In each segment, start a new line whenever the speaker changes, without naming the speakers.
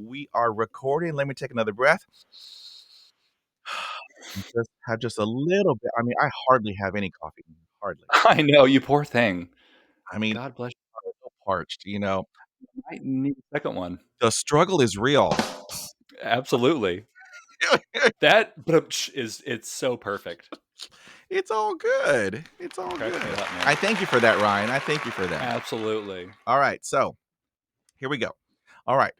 we are recording. Let me take another breath. Just have just a little bit. I mean, I hardly have any coffee. Hardly.
I know, you poor thing.
I mean,
God bless
I'm so parched.
you. Might need a second one.
The struggle is real.
Absolutely. That is it's so perfect.
It's all good. It's all
Cracks me
good.
up,
I
man.
thank you for that, Ryan. I thank you for that.
Absolutely.
All right, so here we go. All right,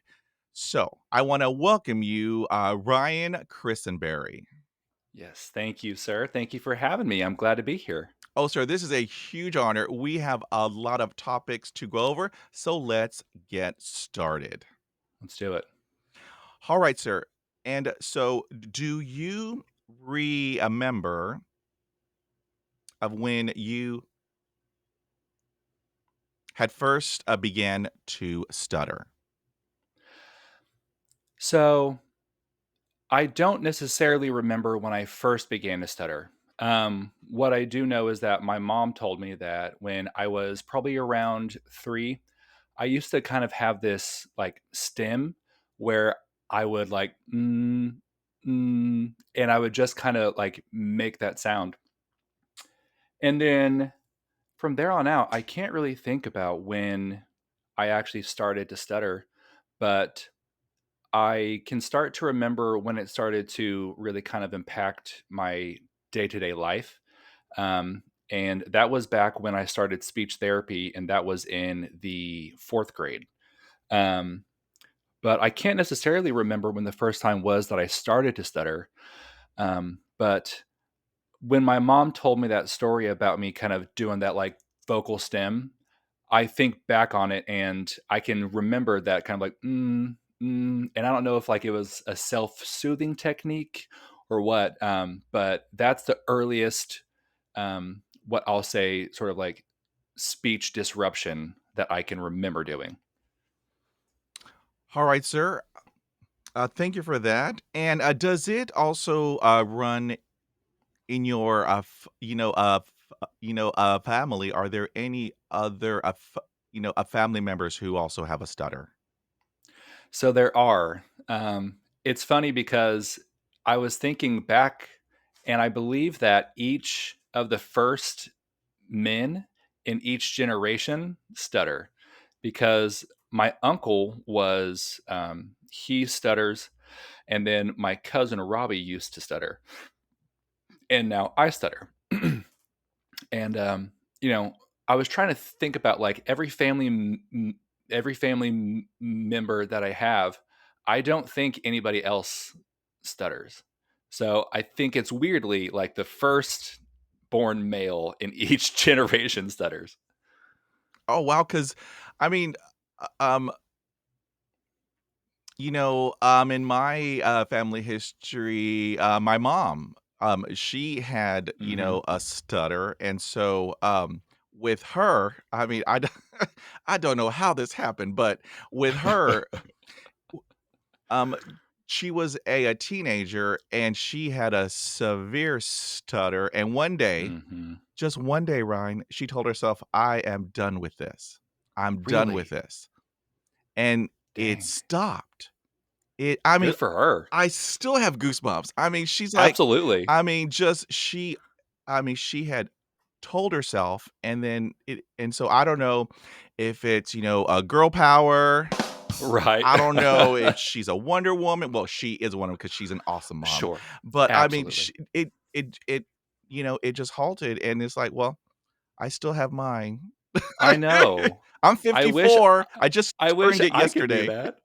so I want to welcome you, Ryan Chrisenberry.
Yes, thank you, sir. Thank you for having me. I'm glad to be here.
Oh, sir, this is a huge honor. We have a lot of topics to go over, so let's get started.
Let's do it.
All right, sir. And so, do you remember of when you had first began to stutter?
So, I don't necessarily remember when I first began to stutter. What I do know is that my mom told me that when I was probably around 3, I used to kind of have this like stem where I would like and I would just kind of like make that sound. And then from there on out, I can't really think about when I actually started to stutter, but I can start to remember when it started to really kind of impact my day to day life. And that was back when I started speech therapy, and that was in the fourth grade. Um, but I can't necessarily remember when the first time was that I started to stutter. But when my mom told me that story about me kind of doing that like vocal stem, I think back on it and I can remember that kind of like, and I don't know if like it was a self soothing technique or what, but that's the earliest, what I'll say, sort of like speech disruption that I can remember doing.
All right, sir. Thank you for that. And does it also run in your, family? Are there any other, family members who also have a stutter?
So there are. It's funny because I was thinking back, and I believe that each of the first men in each generation stutter because my uncle was, he stutters, and then my cousin Robbie used to stutter, and now I stutter. And you know, I was trying to think about like every family member that I have. I don't think anybody else stutters. So I think it's weirdly like the first born male in each generation stutters.
Oh, wow. Because, I mean, uh, um, in my family history, my mom, she had,
Hmm.
a stutter. And so, with her, I mean, I don't know how this happened, but with her, Um, she was a teenager, and she had a severe stutter, and one day,
Hmm.
just one day, Ryan, she told herself, "I am done with this. I'm done with
Really?
this." And it
Dang.
stopped. I mean,
Good for her.
I still have goosebumps. I mean, she's like
Absolutely.
I mean, just she had told herself, and then and so I don't know if it's, a girl power.
Right.
I don't know if she's a Wonder Woman. Well, she is a Wonder Woman because she's an awesome mom.
Sure.
But I mean,
Absolutely.
it just halted, and it's like, well, I still have mine.
I know.
I'm
I wish
54. I just
I wish
turned it
I could do
yesterday.
that.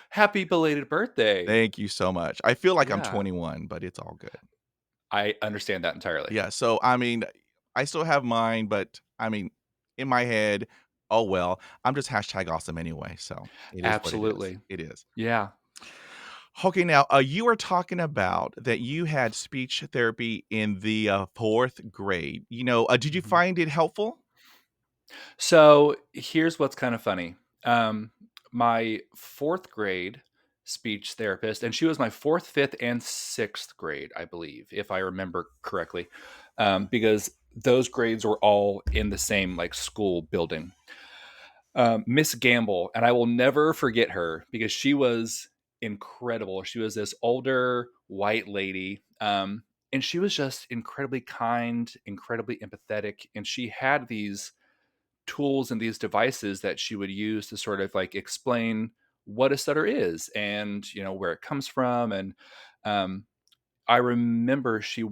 Happy belated birthday.
Thank you so much. I feel like I'm
Yeah,
21, but it's all good.
I understand that entirely.
Yeah, so I mean, I still have mine, but I mean, in my head, oh well, I'm just hashtag awesome anyway. So it is what it is.
Absolutely.
It is.
Yeah.
Okay, now you were talking about that you had speech therapy in the fourth grade. Did you
Mhm.
find it helpful?
So, here's what's kind of funny. Um, my 4th grade speech therapist, and she was my 4th, 5th, and 6th grade, I believe, if I remember correctly, because those grades were all in the same, like, school building. Miss Gamble, and I will never forget her because she was incredible. She was this older white lady, and she was just incredibly kind, incredibly empathetic, and she had these tools and these devices that she would use to sort of like explain what a stutter is and where it comes from. And um, I remember she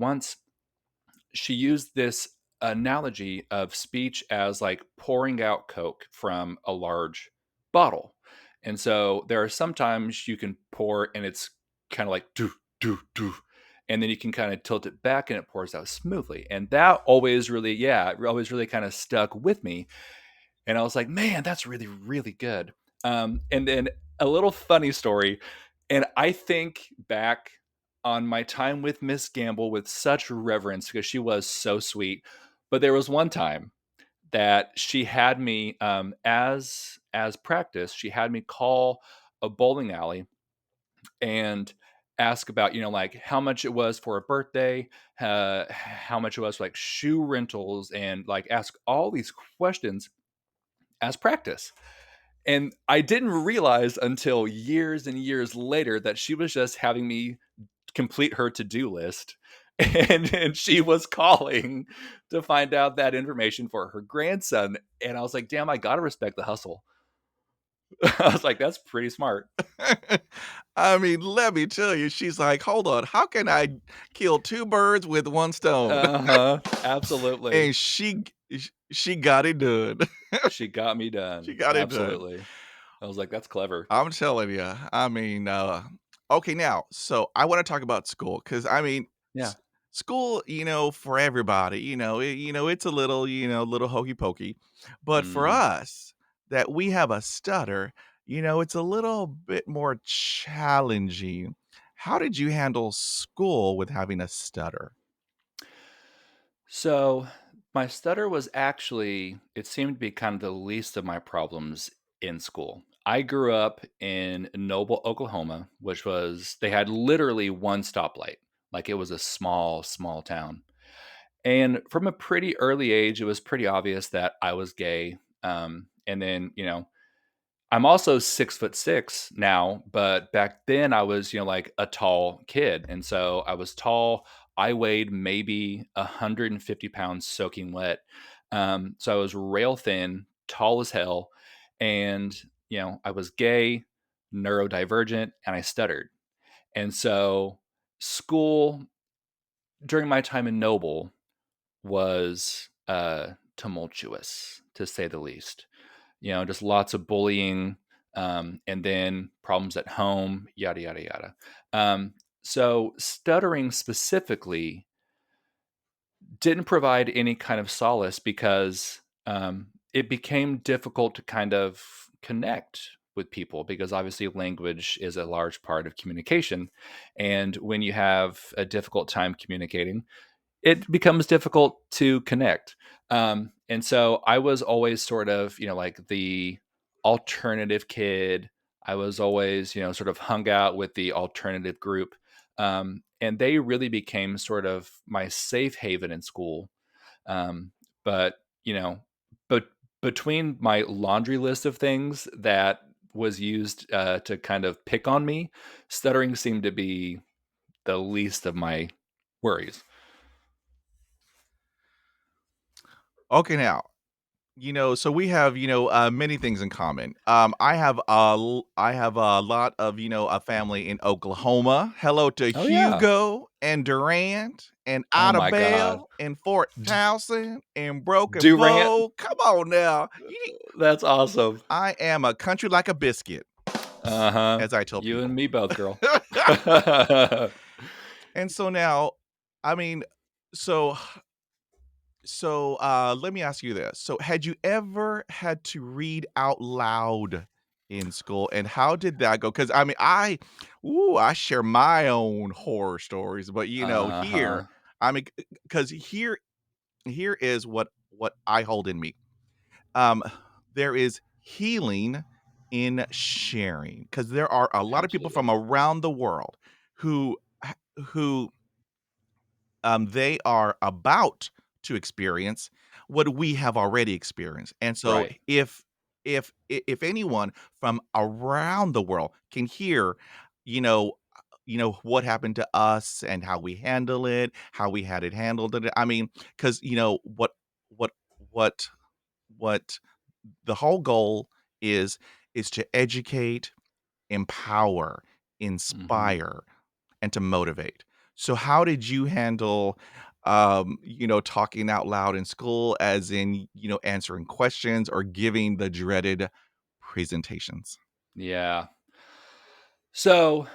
used this analogy of speech as like pouring out Coke from a large bottle. And so there are sometimes you can pour and it's kind of like do, do, do. And then you can kind of tilt it back and it pours out smoothly. And that always really, yeah, it always really kind of stuck with me. And I was like, man, that's really, really good. And then a little funny story. And I think back on my time with Miss Gamble with such reverence because she was so sweet. But there was one time that she had me as practice, she had me call a bowling alley and ask about like how much it was for a birthday, how much it was for like shoe rentals, and like ask all these questions as practice. And I didn't realize until years and years later that she was just having me complete her to-do list. And she was calling to find out that information for her grandson. And I was like, damn, I gotta respect the hustle. I was like, that's pretty smart.
I mean, let me tell you, she's like, "Hold on, how can I kill 2 birds with 1 stone?"
Uh-huh. Absolutely.
And she got it done.
She got me
She
done.
got it done.
Absolutely. I was like, that's clever.
I'm telling you. I mean, okay, now, so I wanna talk about school because I mean,
Yeah.
s school, for everybody, it's a little, little hokey pokey, but for
Mhm.
us, that we have a stutter, it's a little bit more challenging. How did you handle school with having a stutter?
So my stutter was actually, it seemed to be kind of the least of my problems in school. I grew up in Noble, Oklahoma, which was, they had literally one stoplight. Like it was a small, small town. And from a pretty early age, it was pretty obvious that I was gay. And then, I'm also 6'6" now, but back then I was, like a tall kid. And so I was tall. I weighed maybe 150 pounds soaking wet. So I was rail thin, tall as hell. And, I was gay, neurodivergent, and I stuttered. And so school during my time in Noble was tumultuous, to say the least. Just lots of bullying, and then problems at home, yada, yada, yada. So, stuttering specifically didn't provide any kind of solace because it became difficult to kind of connect with people because obviously language is a large part of communication. And when you have a difficult time communicating, it becomes difficult to connect. And so I was always sort of, like the alternative kid. I was always, sort of hung out with the alternative group. And they really became sort of my safe haven in school. Um, but, you know, but between my laundry list of things that was used to kind of pick on me, stuttering seemed to be the least of my worries.
Okay, now, so we have, many things in common. I have a lot of, a family in Oklahoma. Hello to
Oh, yeah.
Hugo and Durant and
Oh my god.
Idabel and Fort
D
Townsend and Broken
Durant,
Bow. Come on now.
that's awesome.
I am a country like a biscuit,
Uh-huh.
as I tell
You and
people.
me both, girl.
And so now, I mean, so let me ask you this. So, had you ever had to read out loud in school, and how did that go? Because I mean, I share my own horror stories, but
Uh-huh.
here, I mean, because here is what I hold in me. Um, there is healing in sharing because there are a lot of people
Absolutely.
from around the world who who they are about to experience what we have already experienced. And so if anyone from around the world can hear, what happened to us and how we handle it, how we had it handled it. I mean, because what what what the whole goal is to educate, empower,
Mhm.
inspire, and to motivate. So how did you handle, talking out loud in school, as in, answering questions or giving the dreaded presentations?
Yeah. So,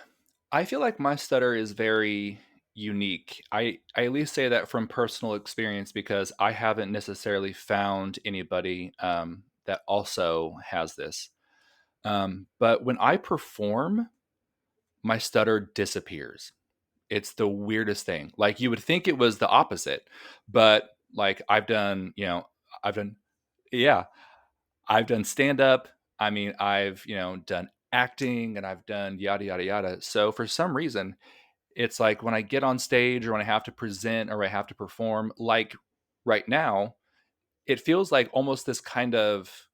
I feel like my stutter is very unique. I at least say that from personal experience because I haven't necessarily found anybody, that also has this. But when I perform, my stutter disappears. It's the weirdest thing. Like, you would think it was the opposite, but, like, I've done yeah. I've done stand up. I mean, I've, done acting and I've done yada, yada, yada. So for some reason, it's like when I get on stage or when I have to present or I have to perform, like right now, it feels like almost this kind of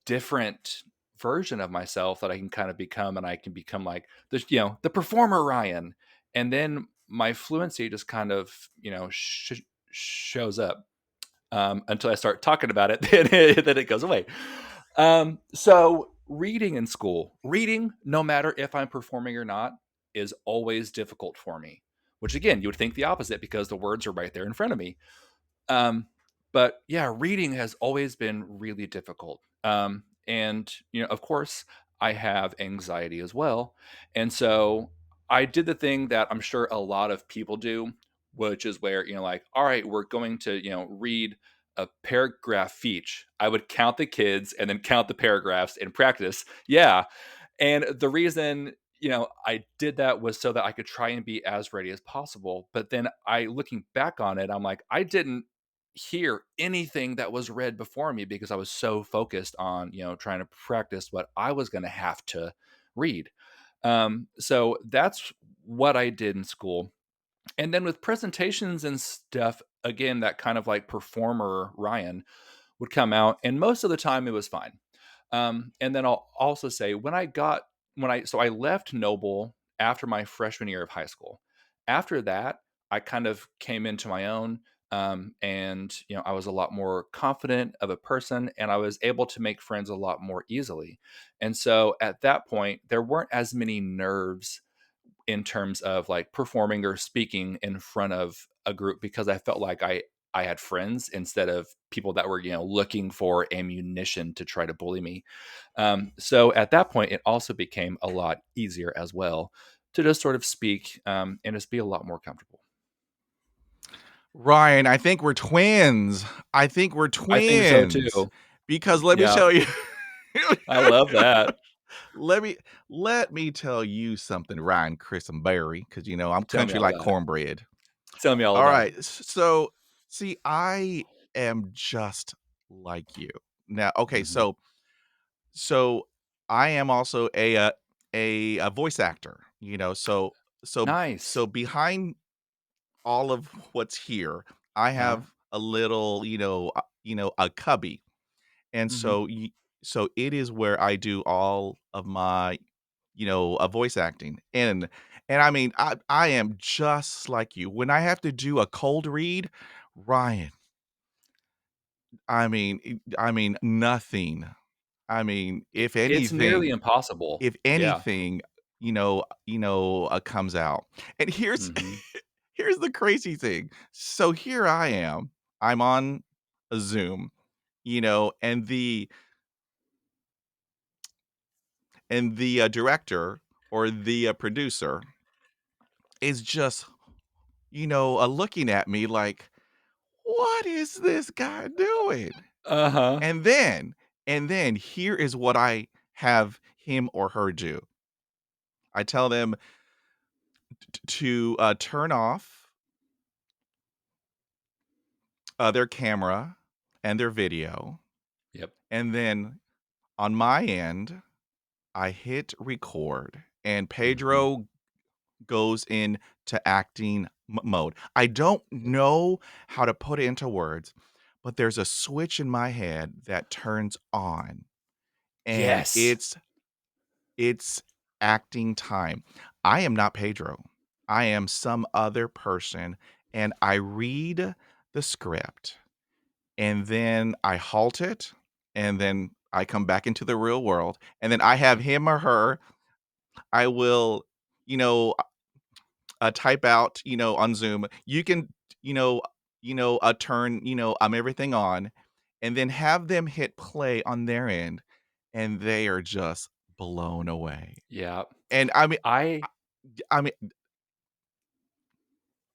different version of myself that I can kind of become. And I can become like the performer Ryan. And then my fluency just kind of, shows up until I start talking about it, then it goes away. So reading in school, reading, no matter if I'm performing or not, is always difficult for me. Which again, you would think the opposite because the words are right there in front of me. Um, but yeah, reading has always been really difficult. And of course, I have anxiety as well, and so I did the thing that I'm sure a lot of people do, which is where like, all right, we're going to read a paragraph each. I would count the kids and then count the paragraphs in practice. Yeah, and the reason, I did that was so that I could try and be as ready as possible. But then looking back on it, I'm like, I didn't hear anything that was read before me because I was so focused on, trying to practice what I was going to have to read. So that's what I did in school. And then with presentations and stuff, again, that kind of like performer Ryan would come out, and most of the time it was fine. And then I'll also say so I left Noble after my freshman year of high school. After that, I kind of came into my own, and I was a lot more confident of a person, and I was able to make friends a lot more easily. And so at that point, there weren't as many nerves in terms of like performing or speaking in front of a group because I felt like I had friends instead of people that were looking for ammunition to try to bully me. So at that point, it also became a lot easier as well to just sort of speak and just be a lot more comfortable.
Ryan, I think we're twins. I think we're
I think so
twins
too.
because let me
Yeah,
tell you
I love that.
let me let me tell you something, Ryan Chrisenberry, because I'm
Tell me
country
all
like
about it.
cornbread.
Tell me all
All
about it.
right, so see, I am just like you. Now, okay,
Hmm.
so I am also a voice actor. So
Nice.
so behind all of what's here, I
Uh-huh.
have a little, a cubby. And
Hmm.
so it is where I do all of my, voice acting. And I mean, I am just like you. When I have to do a cold read, Ryan, I mean nothing. I mean,
It's nearly impossible.
if
Yeah.
anything, comes out. And here's
Hmm.
here's the crazy thing. So here I am. I'm on a Zoom, and the director or the producer is just, looking at me like, "What is this guy doing?"
Uh-huh.
And then here is what I have him or her do. I tell them to turn off their camera and their video,
Yep.
and then on my end, I hit record, and
Hmm.
Pedro goes into acting mode. I don't know how to put it into words, but there's a switch in my head that turns on, and
Yes.
it's acting time. I am not Pedro. I am some other person, and I read the script, and then I halt it, and then I come back into the real world, and then I have him or her. I will, you know, type out, on Zoom. You can, you know, turn, everything on, and then have them hit play on their end, and they are just blown away.
Yeah.
And
I
I mean,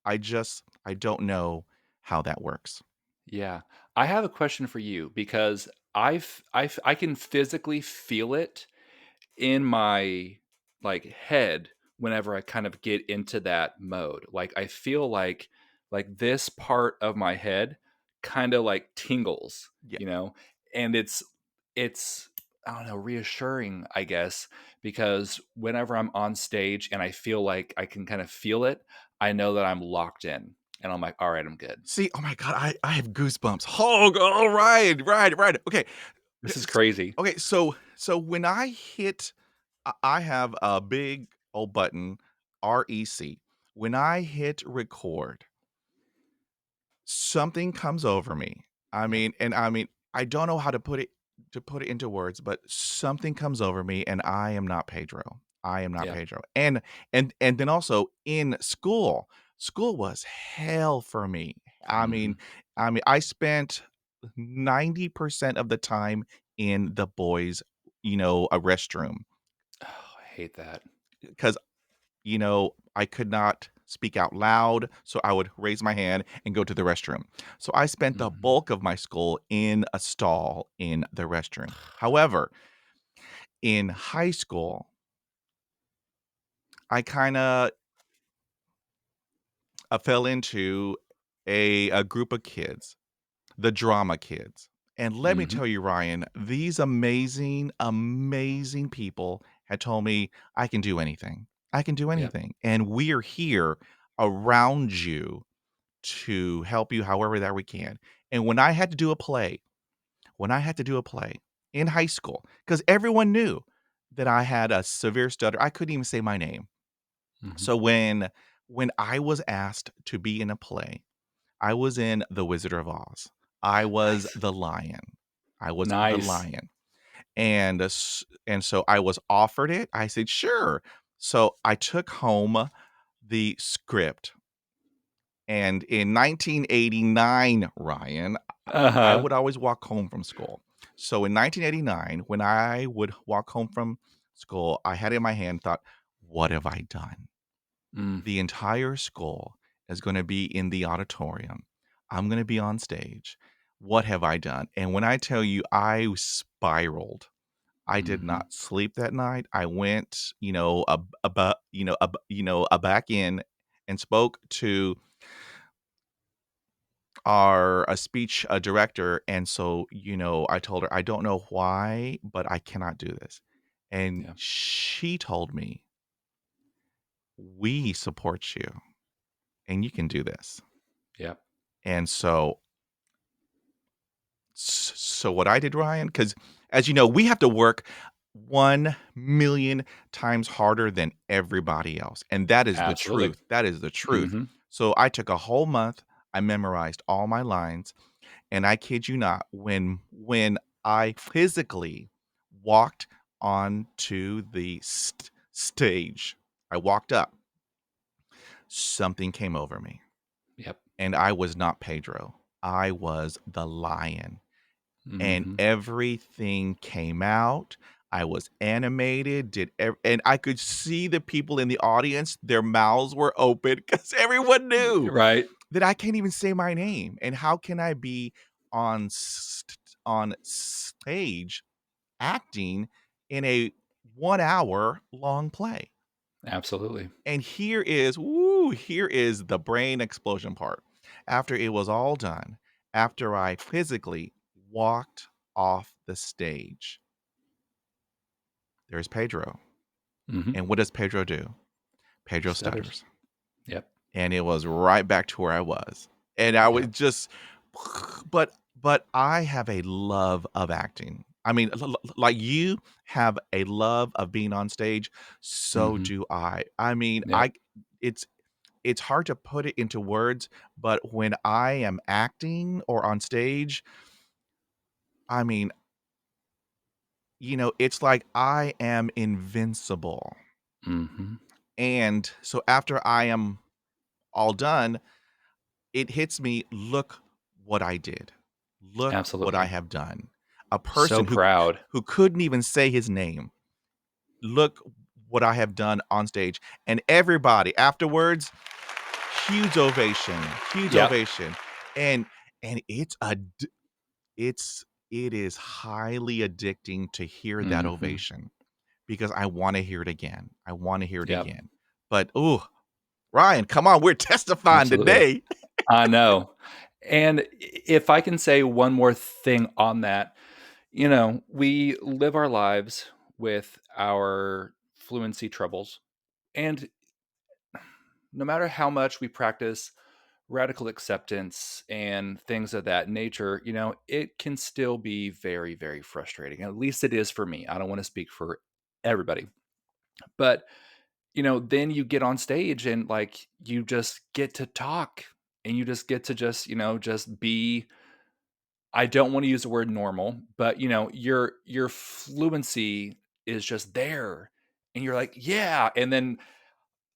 I don't know how that works.
yeah. I have a question for you because I can physically feel it in my, like, head whenever I kind of get into that mode. Like, I feel like this part of my head kinda, like, tingles,
Yeah.
you know? And it's, I don't know, reassuring, I guess, because whenever I'm on stage and I feel like I can kind of feel it, I know that I'm locked in, and I'm like, "Alright, I'm good."
See, oh my god, I have goosebumps. Oh, all right, right, right. Okay.
This is
s-
crazy.
Okay, so when I hit I have a big old button, REC. When I hit record, something comes over me.
Yep,
I don't know how to put it into words, but something comes over me, and I am not Pedro. I am not
yep.
Pedro. And then also in school, school was hell for me. I mean
Mhm.
I spent 90% of the time in the boys', a restroom
Oh, I hate that.
because I could not speak out loud, so I would raise my hand and go to the restroom. So I spent the
Mhm.
bulk of my school in a stall in the restroom. However, in high school, I kinda, fell into a group of kids, the drama kids. And let me
Mhm.
tell you, Ryan, these amazing, amazing people had told me, "I can do anything. I can do
Yep.
anything, and we're here around you to help you however that we can." And when I had to do a play in high school, because everyone knew that I had a severe stutter, I couldn't even say my name.
Mhm.
So when I was asked to be in a play, I was in The Wizard of Oz. I was
Nice.
the lion. I was the
Nice.
lion. And so I was offered it. I said, "Sure." So I took home the script. And in 1989, Ryan, I
Uh-huh.
would always walk home from school. So in 1989, when I would walk home from school, I had it in my hand, thought, "What have I done?
Mm.
The entire school is gonna be in the auditorium. I'm gonna be on stage. What have I done?" And when I tell you I spiraled, I did
Mhm.
not sleep that night. I went, back in and spoke to a speech director, and so, I told her, "I don't know why, but I cannot do this." And
Yeah.
she told me, "We support you, and you can do this."
Yep.
And so what I did, Ryan, because as you know, we have to work 1,000,000 times harder than everybody else, and that is the
Absolutely.
truth. That is the truth.
Mhm.
So I took a whole month, I memorized all my lines, and I kid you not, when I physically walked onto the stage, I walked up, something came over me,
Yep.
and I was not Pedro. I was the lion, and
Mhm.
everything came out. I was animated, and I could see the people in the audience, their mouths were open because everyone knew
Right.
that I can't even say my name, and how can I be on stage acting in a 1 hour long play?
Absolutely.
And here is the brain explosion part. After it was all done, after I physically walked off the stage, there's Pedro.
Mhm.
And what does Pedro do? Pedro
Stutters.
stutters.
Yep.
And it was right back to where I was. And I was
Yep.
just but I have a love of acting. I mean, like you have a love of being on stage, so
Mhm.
do I. I mean,
Yep.
it's it's hard to put it into words, but when I am acting or on stage, I mean, it's like I am invincible.
Mhm.
And so after I am all done, it hits me, "Look what I did. Look what I
Absolutely.
have done." A
So
person
proud.
who couldn't even say his name, "Look what I have done on stage." And everybody afterwards, huge ovation, huge
Yep.
ovation. And and it is highly addicting to hear that
Mhm.
ovation because I wanna hear it again. I wanna hear it
Yep.
again. But, ooh, Ryan, come on, we're testifying
Absolutely.
today.
I know. And if I can say one more thing on that, we live our lives with our fluency troubles. And no matter how much we practice radical acceptance and things of that nature, it can still be very, very frustrating. At least it is for me. I don't want to speak for everybody. But, then you get on stage and like you just get to talk and you just get to just be. I don't want to use the word normal, but your fluency is just there. And you're like, yeah. And then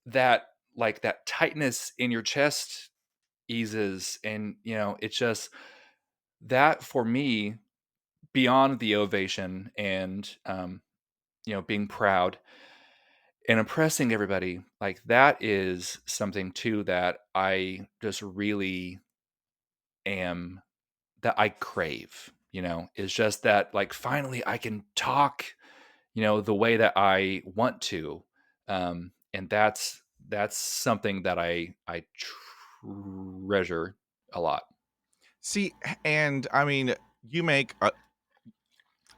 that that tightness in your chest eases, and it's just that for me, beyond the ovation and being proud and impressing everybody, like that is something too that I just really am, that I crave, is just that like finally I can talk, the way that I want to. And that's something that I treasure a lot.
See, and I mean, you make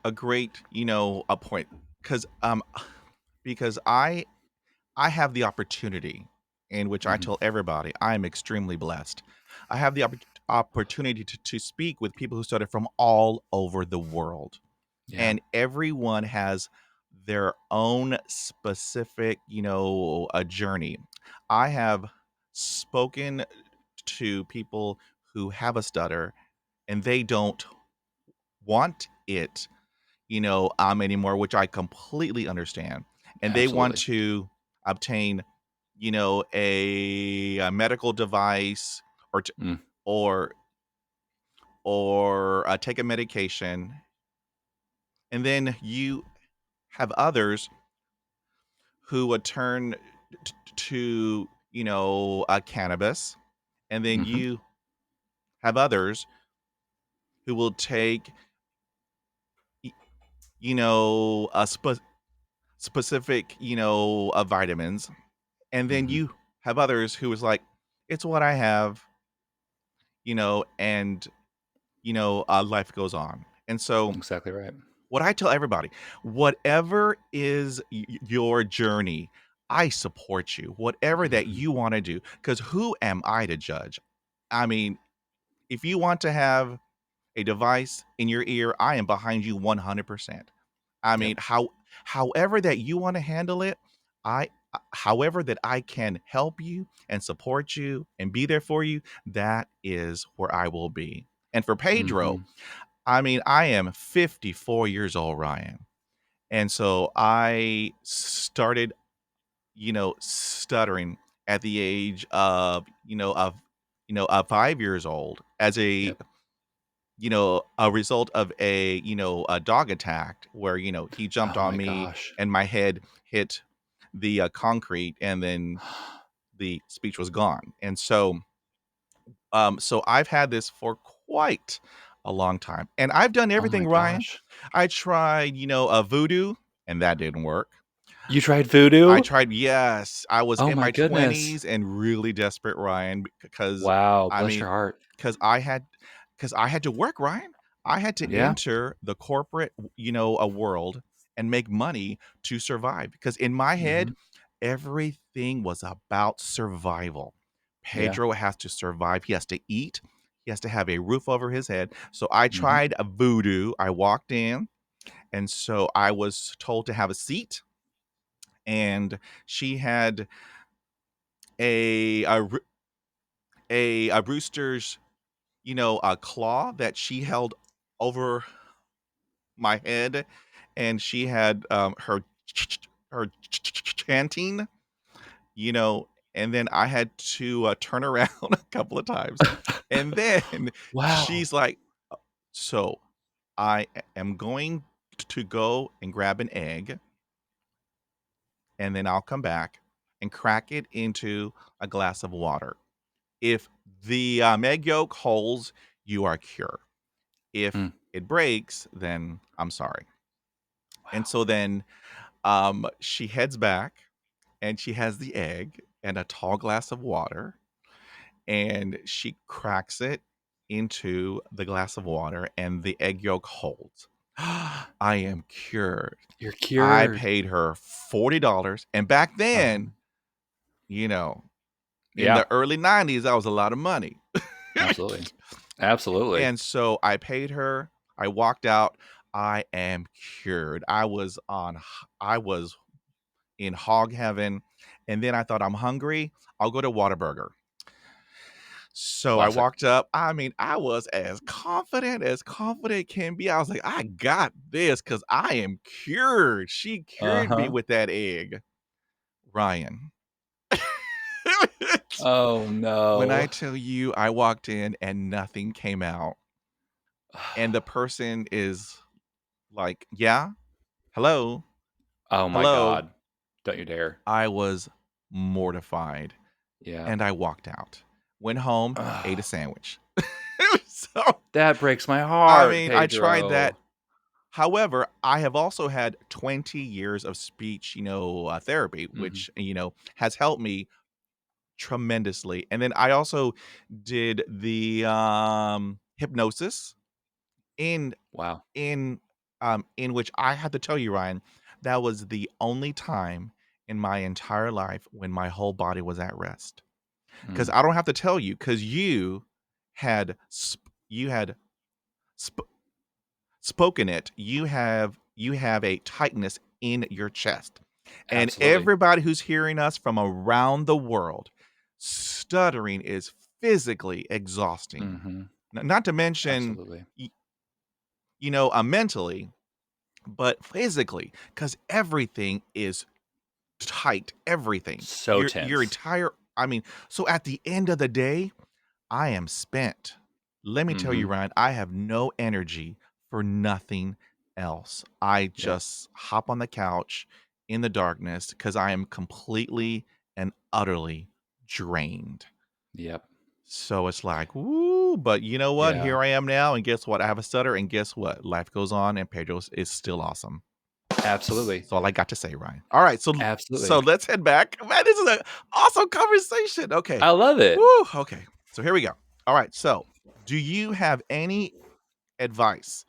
a great, a point because because I have the opportunity in which I
Mhm.
tell everybody I am extremely blessed. I have the opportunity to speak with people who study from all over the world,
Yeah.
and everyone has their own specific, a journey. I have spoken to people who have a stutter and they don't want it, anymore, which I completely understand. And they want
Absolutely.
to obtain, a medical device or t-
Mm.
or take a medication, and then you have others who would turn to, cannabis, and then
Mhm.
you have others who will take, y- a specific, vitamins, and then
Mhm.
you have others who is like, it's what I have, and life goes on. And so,
Exactly right.
what I tell everybody, whatever is your journey, I support you. Whatever that
Mhm.
you want to do, because who am I to judge? I mean, if you want to have a device in your ear, I am behind you 100%. I
Yep.
mean, however that you wanna handle it, however that I can help you and support you and be there for you, that is where I will be. And for Pedro,
Mhm.
I mean, I am 54 years old, Ryan. And so I started, stuttering at the age of, 5 years old as
Yep.
a result of a dog attack where, he jumped
Oh
on
my
me
gosh.
and my head hit the concrete and then the speech was gone. And so, so I've had this for quite a long time and I've done
Oh my
everything, Ryan.
gosh.
I tried, a voodoo and that didn't work.
You tried
I
voodoo?
tried yes, I was
Oh
in
my
my
goodness.
20s and really desperate, Ryan, because
Wow,
I
bless
mean,
your heart.
because I had because I had to work, Ryan. I had to
Yeah.
enter the corporate, a world and make money to survive because in my head,
Mhm.
everything was about survival.
Yeah.
Pedro has to survive. He has to eat. He has to have a roof over his head. So I
Mhm.
tried a voodoo. I walked in And so I was told to have a seat, and she had a roo a rooster's, a claw that she held over my head, and she had, her chanting, and then I had to, turn around a couple of times, and then
Wow.
she's like, "So, am going to go and grab an egg, and then I'll come back and crack it into a glass of water. If the, egg yolk holds, you are cured. If
Mm,
it breaks, then I'm sorry." And
wow.
so then, she heads back, and she has the egg and a tall glass of water, and she cracks it into the glass of water, and the egg yolk holds. I am cured.
You're
I
cured.
paid her $40, and back
Uh-huh.
then, you know, in
Yeah,
the early '90s, that was a lot of money.
absolutely. Absolutely.
And so I paid her, I walked out, I am cured. I was in hog heaven, and then I thought, "I'm hungry, I'll go to Whataburger." So I
Classic.
walked up, I mean, I was as confident can be. I was like, "I got this because I am cured." She cured me
Uh-huh.
with that egg. Ryan.
Oh,
When I
no.
tell you I walked in and nothing came out, and the person is like, "Yeah? Hello?
Oh my
Hello?"
god. Don't you dare.
I was mortified,
Yeah.
and I walked out. Went home, ate a
Ugh,
sandwich. So,
that breaks my
I
heart,
mean, I tried that.
Pedro.
However, I have also had 20 years of speech, therapy,
Mhm.
which, has helped me tremendously. And then I also did the, hypnosis in
Wow.
in which I had to tell you, Ryan, that was the only time in my entire life when my whole body was at rest. Because
Mm.
I don't have to tell you, because you had sp- spoken it. You have a tightness in your chest, and
Absolutely.
everybody who's hearing us from around the world, stuttering is physically exhausting.
Mhm.
Not to mention,
Absolutely.
mentally, but physically, because everything is tight. Everything.
So
Your
tense.
entire. I mean, so at the end of the day, I am spent. Let me tell you,
Mhm.
Ryan, I have no energy for nothing else. I
Yep.
just hop on the couch in the darkness because I am completely and utterly drained.
Yep.
So it's like, woo, but you know what?
Yeah.
Here I am now, and guess what? I have a stutter, and guess what? Life goes on, and Pedro is still awesome.
Absolutely.
That's all I got to say, Ryan. All right, so
Absolutely.
let's head back. Man, this is an awesome conversation. Okay.
I love it.
Woo, okay. So here we go. All right. So, do you have any advice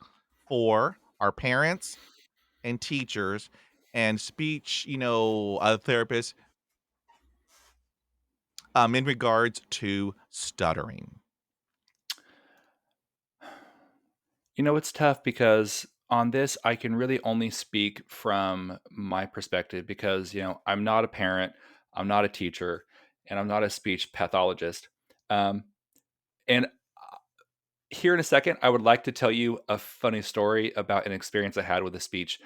for our parents and teachers and speech, therapists, in regards to stuttering?
It's tough because on this, I can really only speak from my perspective because, I'm not a parent, I'm not a teacher, and I'm not a speech pathologist. Um, and here in a second, I would like to tell you a funny story about an experience I had with a speech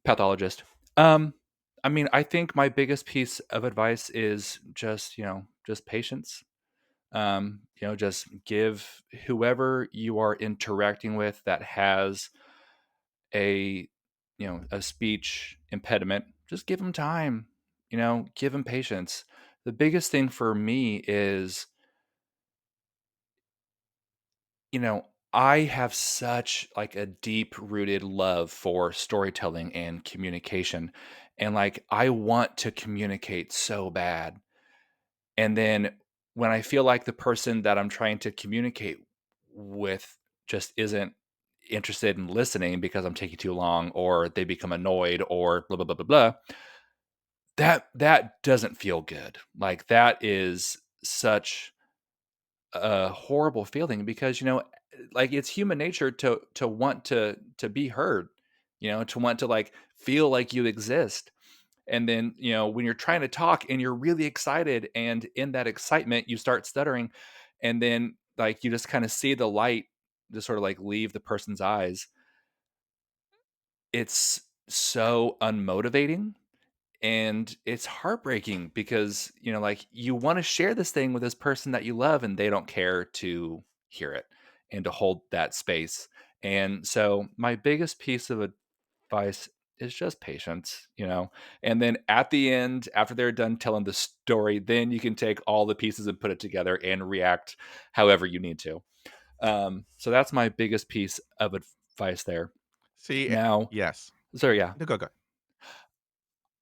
pathologist. Um, I mean, I think my biggest piece of advice is just patience. Just give whoever you are interacting with that has a a speech impediment, just give them time, give them patience. The biggest thing for me is, you know, I have such like a deep rooted love for storytelling and communication, and like I want to communicate so bad. And then when I feel like the person that I'm trying to communicate with just isn't interested in listening because I'm taking too long, or they become annoyed, or blah blah blah blah blah, that doesn't feel good. Like that is such a horrible feeling because like it's human nature to want to be heard. to want to like feel like you exist. And then, when you're trying to talk and you're really excited, and in that excitement, you start stuttering, and then like you just kind of see the light just sort of like leave the person's eyes. It's so unmotivating, and it's heartbreaking because, like you want to share this thing with this person that you love, and they don't care to hear it and to hold that space. And so, my biggest piece of advice is just patience, and then at the end, after they're done telling the story, then you can take all the pieces and put it together and react however you need to. So that's my biggest piece of advice there.
See,
Now,
yes.
so yeah,
No, go, go.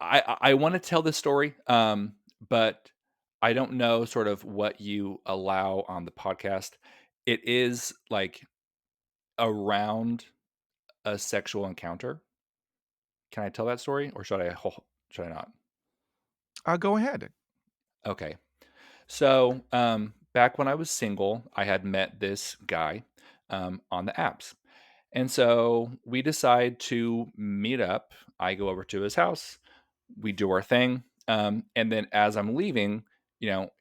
I want to tell this story, but I don't know sort of what you allow on the podcast. It is like around a sexual encounter. Can I tell that story, or should I not?
Go ahead.
Okay. So, back when I was single, I had met this guy on the apps. And so we decide to meet up. I go over to his house, we do our thing. And then as I'm leaving,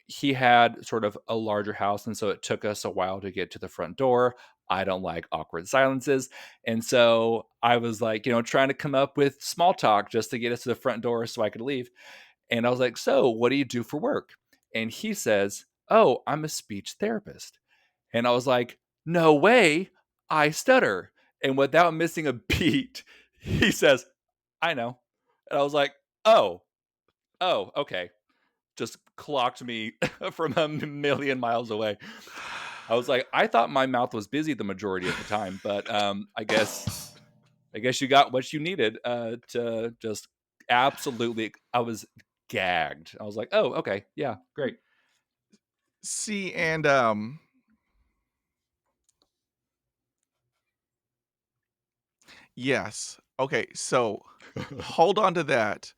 he had sort of a larger house. And so it took us a while to get to the front door. I don't like awkward silences. And so I was like, trying to come up with small talk just to get us to the front door so I could leave. And I was like, "So, what do you do for work?" And he says, "Oh, I'm a speech therapist." And I was like, "No way, I stutter." And without missing a beat, he says, "I know." And I was like, "Oh, oh, okay." Just clocked me from a million miles away. I was like, I thought my mouth was busy the majority of the time, but I guess you got what you needed, to just absolutely. I was gagged. I was like, "Oh, okay. Yeah, great."
See, and yes. Okay, so hold on to that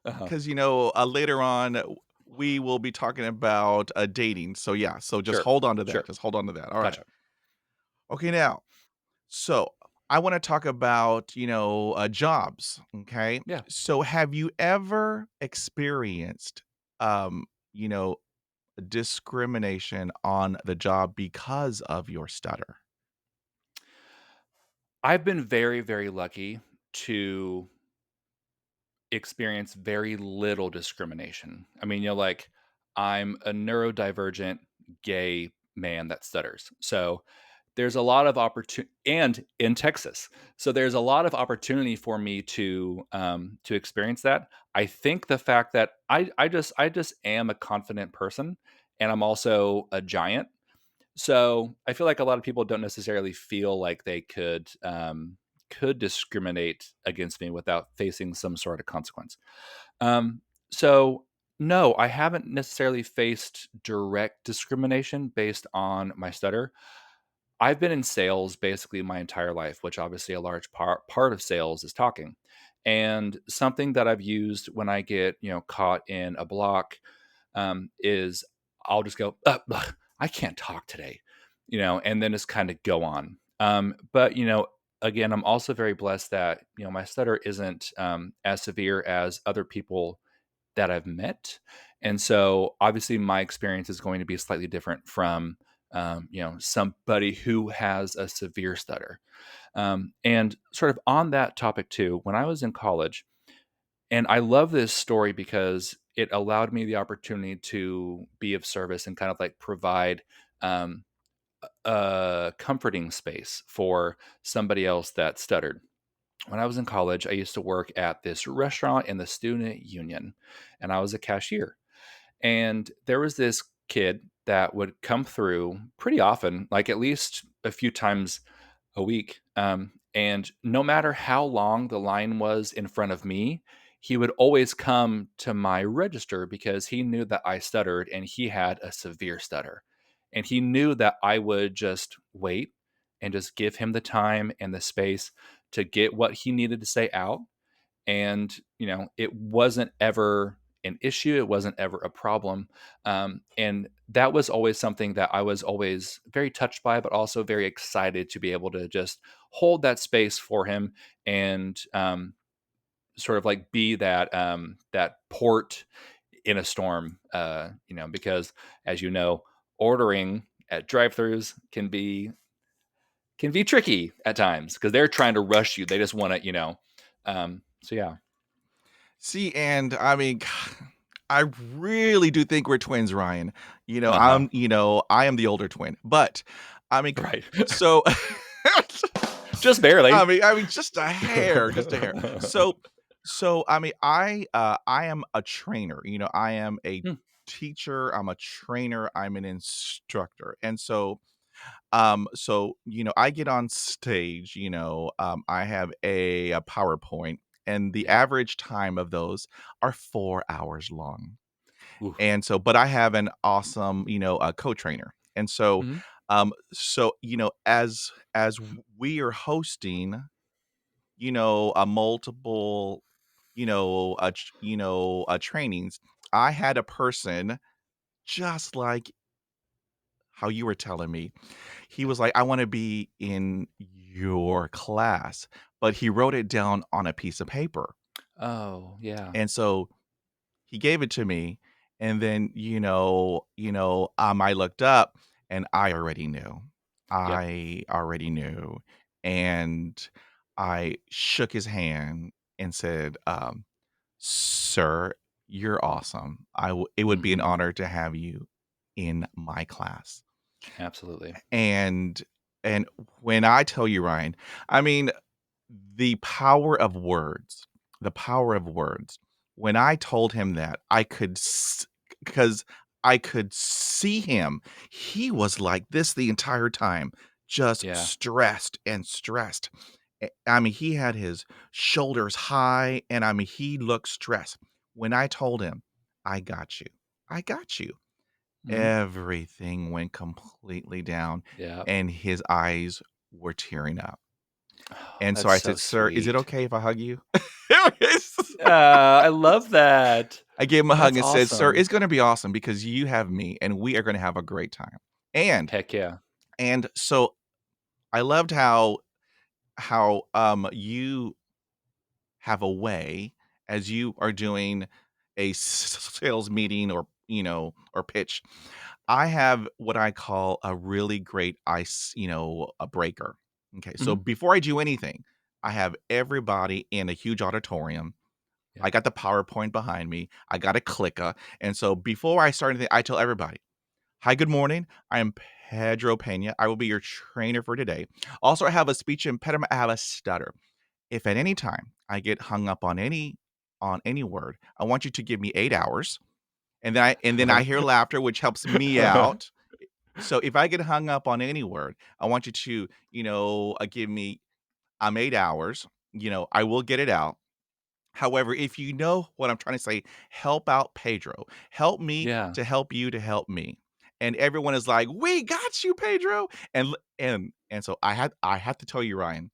Uh-huh.
because later on we will be talking about dating. So yeah, so just
Sure.
hold on to that.
Sure.
Just hold on to that. All right.
Gotcha.
Okay, now, so I want to talk about jobs. Okay,
Yeah.
so have you ever experienced um you know discrimination on the job because of your stutter?
I've been very, very lucky to experience very little discrimination. I mean, like, I'm a neurodivergent gay man that stutters. So there's a lot of opportunity, and in Texas. So there's a lot of opportunity for me to experience that. I think the fact that I just am a confident person, and I'm also a giant. So I feel like a lot of people don't necessarily feel like they could discriminate against me without facing some sort of consequence. Um, so no, I haven't necessarily faced direct discrimination based on my stutter. I've been in sales basically my entire life, which obviously a large part of sales is talking. And something that I've used when I get caught in a block, is I'll just go, I can't talk today, and then just kind of go on. But again, I'm also very blessed that my stutter isn't as severe as other people that I've met. And so obviously my experience is going to be slightly different from somebody who has a severe stutter. And sort of on that topic too, when I was in college, and I love this story because it allowed me the opportunity to be of service and kind of like provide um, a comforting space for somebody else that stuttered. When I was in college, I used to work at this restaurant in the student union, and I was a cashier. And there was this kid that would come through pretty often, like at least a few times a week. And no matter how long the line was in front of me, he would always come to my register because he knew that I stuttered and he had a severe stutter. And he knew that I would just wait and just give him the time and the space to get what he needed to say out. And it wasn't ever an issue. It wasn't ever a problem. And that was always something that I was always very touched by, but also very excited to be able to just hold that space for him and sort of like be that port in a storm. Because as you know, ordering at drive-throughs can be tricky at times because they're trying to rush you. They just want to, so yeah.
See, and I mean, I really do think we're twins, Ryan.
Uh-huh.
I am the older twin, but I mean,
Right.
so
Just barely.
I mean, just a hair, just a hair. So I mean, I am a trainer. I am a
Hmm,
teacher. I'm a trainer. I'm an instructor, and I get on stage. I have a PowerPoint, and the
yeah.
average time of those are 4 hours long.
Oof.
And so, but I have an awesome, co-trainer. And so,
Mhm.
as we are hosting, a multiple, trainings, I had a person just like how you were telling me. He was like, "I wanna be in your class," but he wrote it down on a piece of paper.
Oh, yeah.
And so he gave it to me, and then, I looked up and I already knew.
Yep.
I already knew, and I shook his hand and said, "Sir, you're awesome. It would be an
Mhm.
honor to have you in my class."
Absolutely.
And and when I tell you, Ryan, I mean, the power of words, the power of words. When I told him that, because I could see him. He was like this the entire time, just
Yeah.
stressed and stressed. I mean, he had his shoulders high, and I mean, he looked stressed. When I told him, "I got you. I got you."
Mhm.
Everything went completely down,
Yeah.
and his eyes were tearing up. And so
That's
I
so
said, "Sir, is it
sweet.
okay if I hug you?"
I love that.
I gave him a hug
That's
and said, "Sir,
awesome.
it's gonna be awesome because you have me, and we are gonna have a great time." And
Heck yeah.
and so I loved how you have a way as you are doing a sales meeting or pitch. I have what I call a really great ice, a breaker. Okay, so
Mhm.
before I do anything, I have everybody in a huge auditorium.
Yeah.
I got the PowerPoint behind me. I got a clicker. And so before I start anything, I tell everybody, "Hi, good morning. I am Pedro Pena. I will be your trainer for today. Also, I have a speech impediment. I have a stutter. If at any time I get hung up on any word, I want you to give me 8 hours." And then I hear laughter, which helps me out. So if I get hung up on any word, I want you to, give me 8 hours. I will get it out. However, if you know what I'm trying to say, help out Pedro. Help me
Yeah.
to help you to help me. And everyone is like, "We got you, Pedro." And so I had to tell you, Ryan,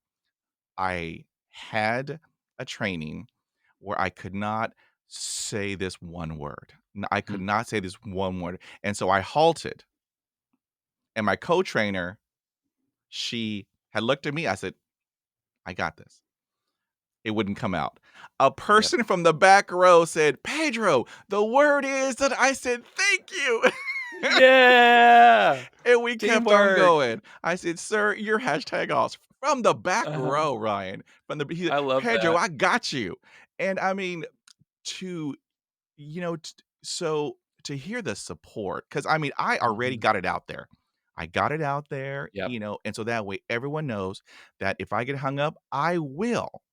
I had a training where I could not say this one word. I could
Mm.
not say this one word. And so I halted. And my co-trainer, she had looked at me. I said, "I got this." It wouldn't come out. A
Yep.
person from the back row said, "Pedro, the word is that." I said, "Thank you."
Yeah.
And we kept on
Teamwork.
going. I said, "Sir, you're hashtag awesome." From the back
Uh-huh.
row, Ryan. He said,
I love
"Pedro,
that.
I got you." And I mean, to so to hear the support, because I mean, I already
Mhm.
got it out there. I got it out there,
Yep.
and so that way everyone knows that if I get hung up, I will.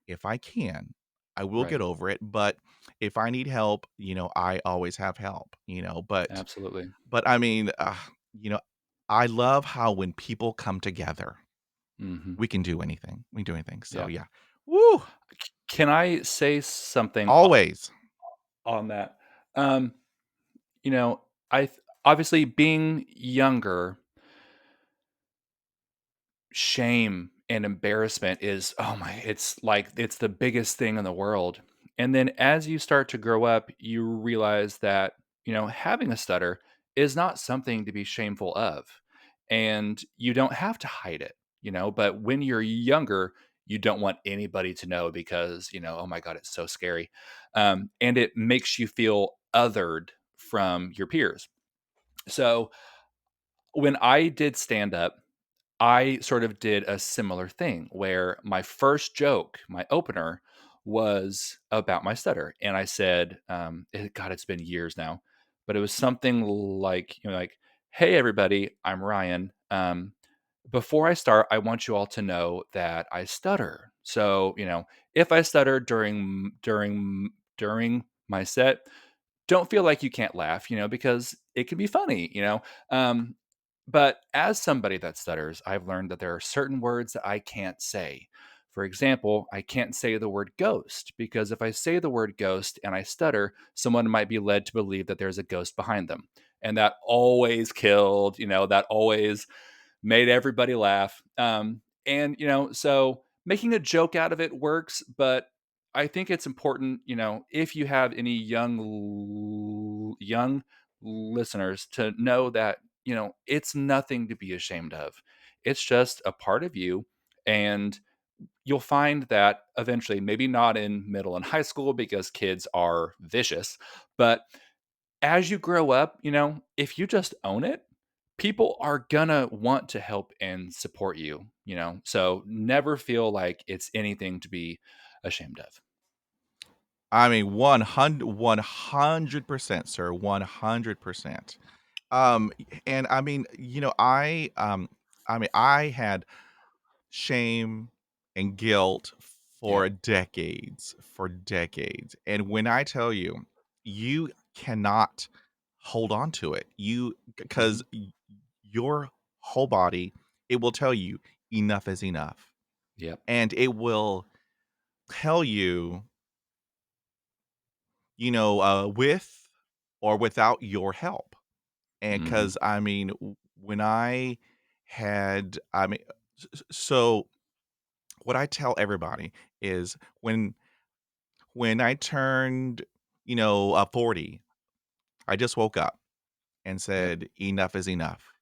If I can, I will
Right.
get over it, but if I need help, I always have help,
Absolutely.
but I mean, you know, I love how when people come together,
Mhm.
we can do anything. We can do anything. So
Yeah.
yeah. Woo!
Can I say something
Always.
on that? Um, you know, obviously being younger, shame and embarrassment is, oh my, it's like it's the biggest thing in the world. And then as you start to grow up, you realize that, having a stutter is not something to be shameful of. And you don't have to hide it, but when you're younger, you don't want anybody to know because, oh my God, it's so scary. And it makes you feel othered from your peers. So when I did stand up, I sort of did a similar thing where my first joke, my opener, was about my stutter, and I said, God, it's been years now, but it was something like, "Hey, everybody, I'm Ryan. Before I start, I want you all to know that I stutter. So, if I stutter during my set, don't feel like you can't laugh, because it can be funny, but as somebody that stutters, I've learned that there are certain words that I can't say. For example, I can't say the word ghost because if I say the word ghost and I stutter, someone might be led to believe that there's a ghost behind them. And that always killed, that always made everybody laugh. And, so making a joke out of it works, but I think it's important, if you have any young listeners to know that, it's nothing to be ashamed of. It's just a part of you. And you'll find that eventually, maybe not in middle and high school because kids are vicious, but as you grow up, if you just own it, people are gonna want to help and support you, So never feel like it's anything to be ashamed of.
I mean, 100%, sir, 100%. And I mean, I mean, I had shame and guilt
Yep.
for decades. And when I tell you, you cannot hold on to it. Because
Mhm.
your whole body, it will tell you enough is enough.
Yep.
And it will tell you, with or without your help. And
Mhm.
because I mean, when I mean, so what I tell everybody is when I turned, 40, I just woke up and
Yep.
said, enough is enough.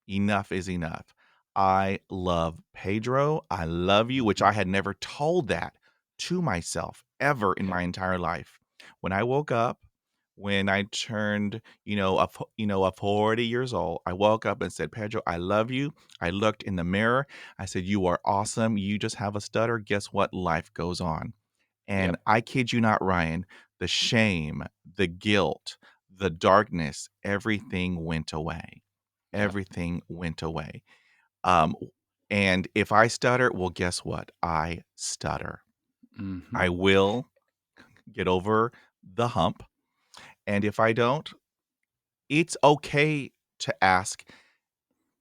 Enough is enough. I love Pedro. I love you, which
Mhm.
I had never told that to myself ever in
Yep.
my entire life. When I woke up, when I turned, 40 years old, I woke up and said, Pedro, I love you. I looked in the mirror. I said, you are awesome. You just have a stutter. Guess what? Life goes on. And
Yep.
I kid you not, Ryan, the shame, the guilt, the darkness, everything went away.
Yep.
Everything went away. Um, and if I stutter, well, guess what? I stutter.
Mhm.
I will get over the hump. And if I don't, it's okay to ask,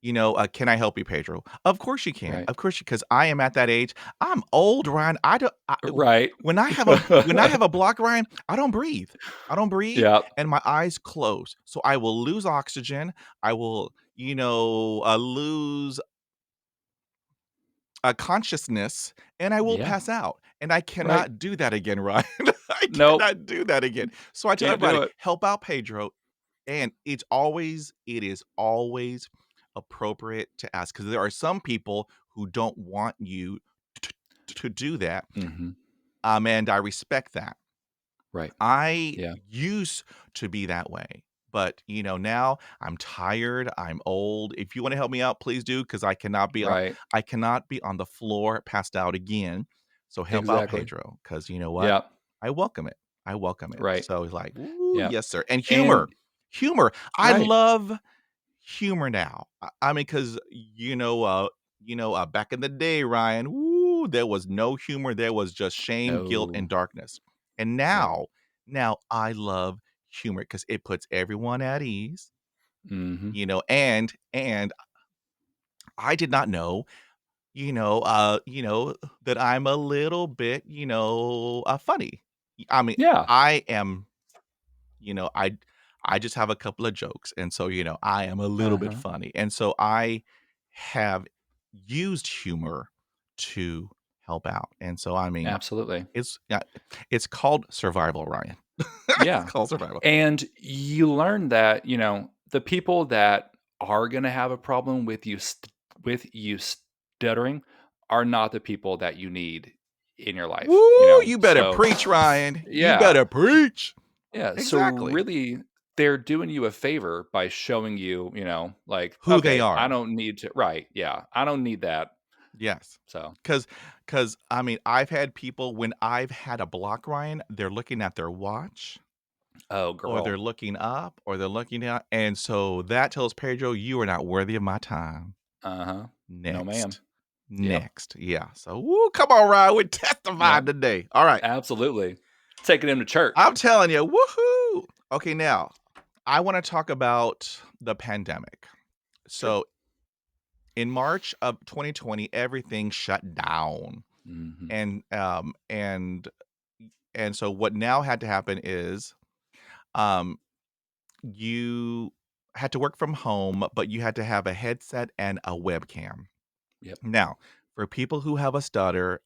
"Can I help you, Pedro?" Of course you can.
Right.
Of course, because I am at that age. I'm old, Ryan. I don't.
Right.
When I have a block, Ryan, I don't breathe. I don't breathe,
Yep.
and my eyes close. So I will lose oxygen. I will, lose a consciousness, and I will
Yeah.
pass out. And I
Right.
cannot do that again, Ryan. I
Nope.
cannot do that again. So I tell
Can't do
everybody,
it.
help out Pedro. And it is always appropriate to ask because there are some people who don't want you t to do that,
Mhm.
and I respect that.
Right.
I
Yeah.
used to be that way, but, now I'm tired, I'm old. If you wanna help me out, please do because
Right.
I cannot be on the floor passed out again. So help out
Exactly.
Pedro because you know what?
Yep.
I welcome it. I welcome it.
Right.
So he's like, "Ooh,
Yep.
yes, sir." And
And
humor. I
right.
love humor now. I mean, because back in the day, Ryan, woo, there was no humor. There was just shame, guilt, and
No.
darkness. And
Right.
now I love humor because it puts everyone at ease,
Mhm.
and I did not know, that I'm a little bit, funny. I mean,
Yeah.
I am You know, I just have a couple of jokes, and so, I am a little bit
Uh-huh.
funny, and so I have used humor to help out. And so, I mean,
Absolutely.
it's yeah, it's called survival, Ryan. It's
Yeah.
called survival.
And you learn that, the people that are gonna have a problem with you stuttering are not the people that you need in your life,
Woo! You better
So,
preach, Ryan. You
yeah.
better preach.
Yeah, so
Exactly.
really, they're doing you a favor by showing you, like,
Who they
"Okay, I
are.
don't need to" Right, yeah, "I don't need that."
Yes.
So,
Because I mean, I've had people when I've had a block, Ryan, they're looking at their watch,
oh,
or they're
girl.
looking up, or they're looking down, and so that tells Pedro, "You are not worthy of my time."
Uh-huh. No, ma'am.
Next.
Yep,
Next. Yeah. So, woo, come on, Ryan. We're testifying
yep,
today. All right.
absolutely. Taking him to church.
I'm telling you, woohoo. Okay, now I want to talk about the pandemic.
Sure.
So, in March of 2020, everything shut down.
Mhm.
And and so what now had to happen is um you had to work from home, but you had to have a headset and a webcam.
Yep.
Now, for people who have a stutter,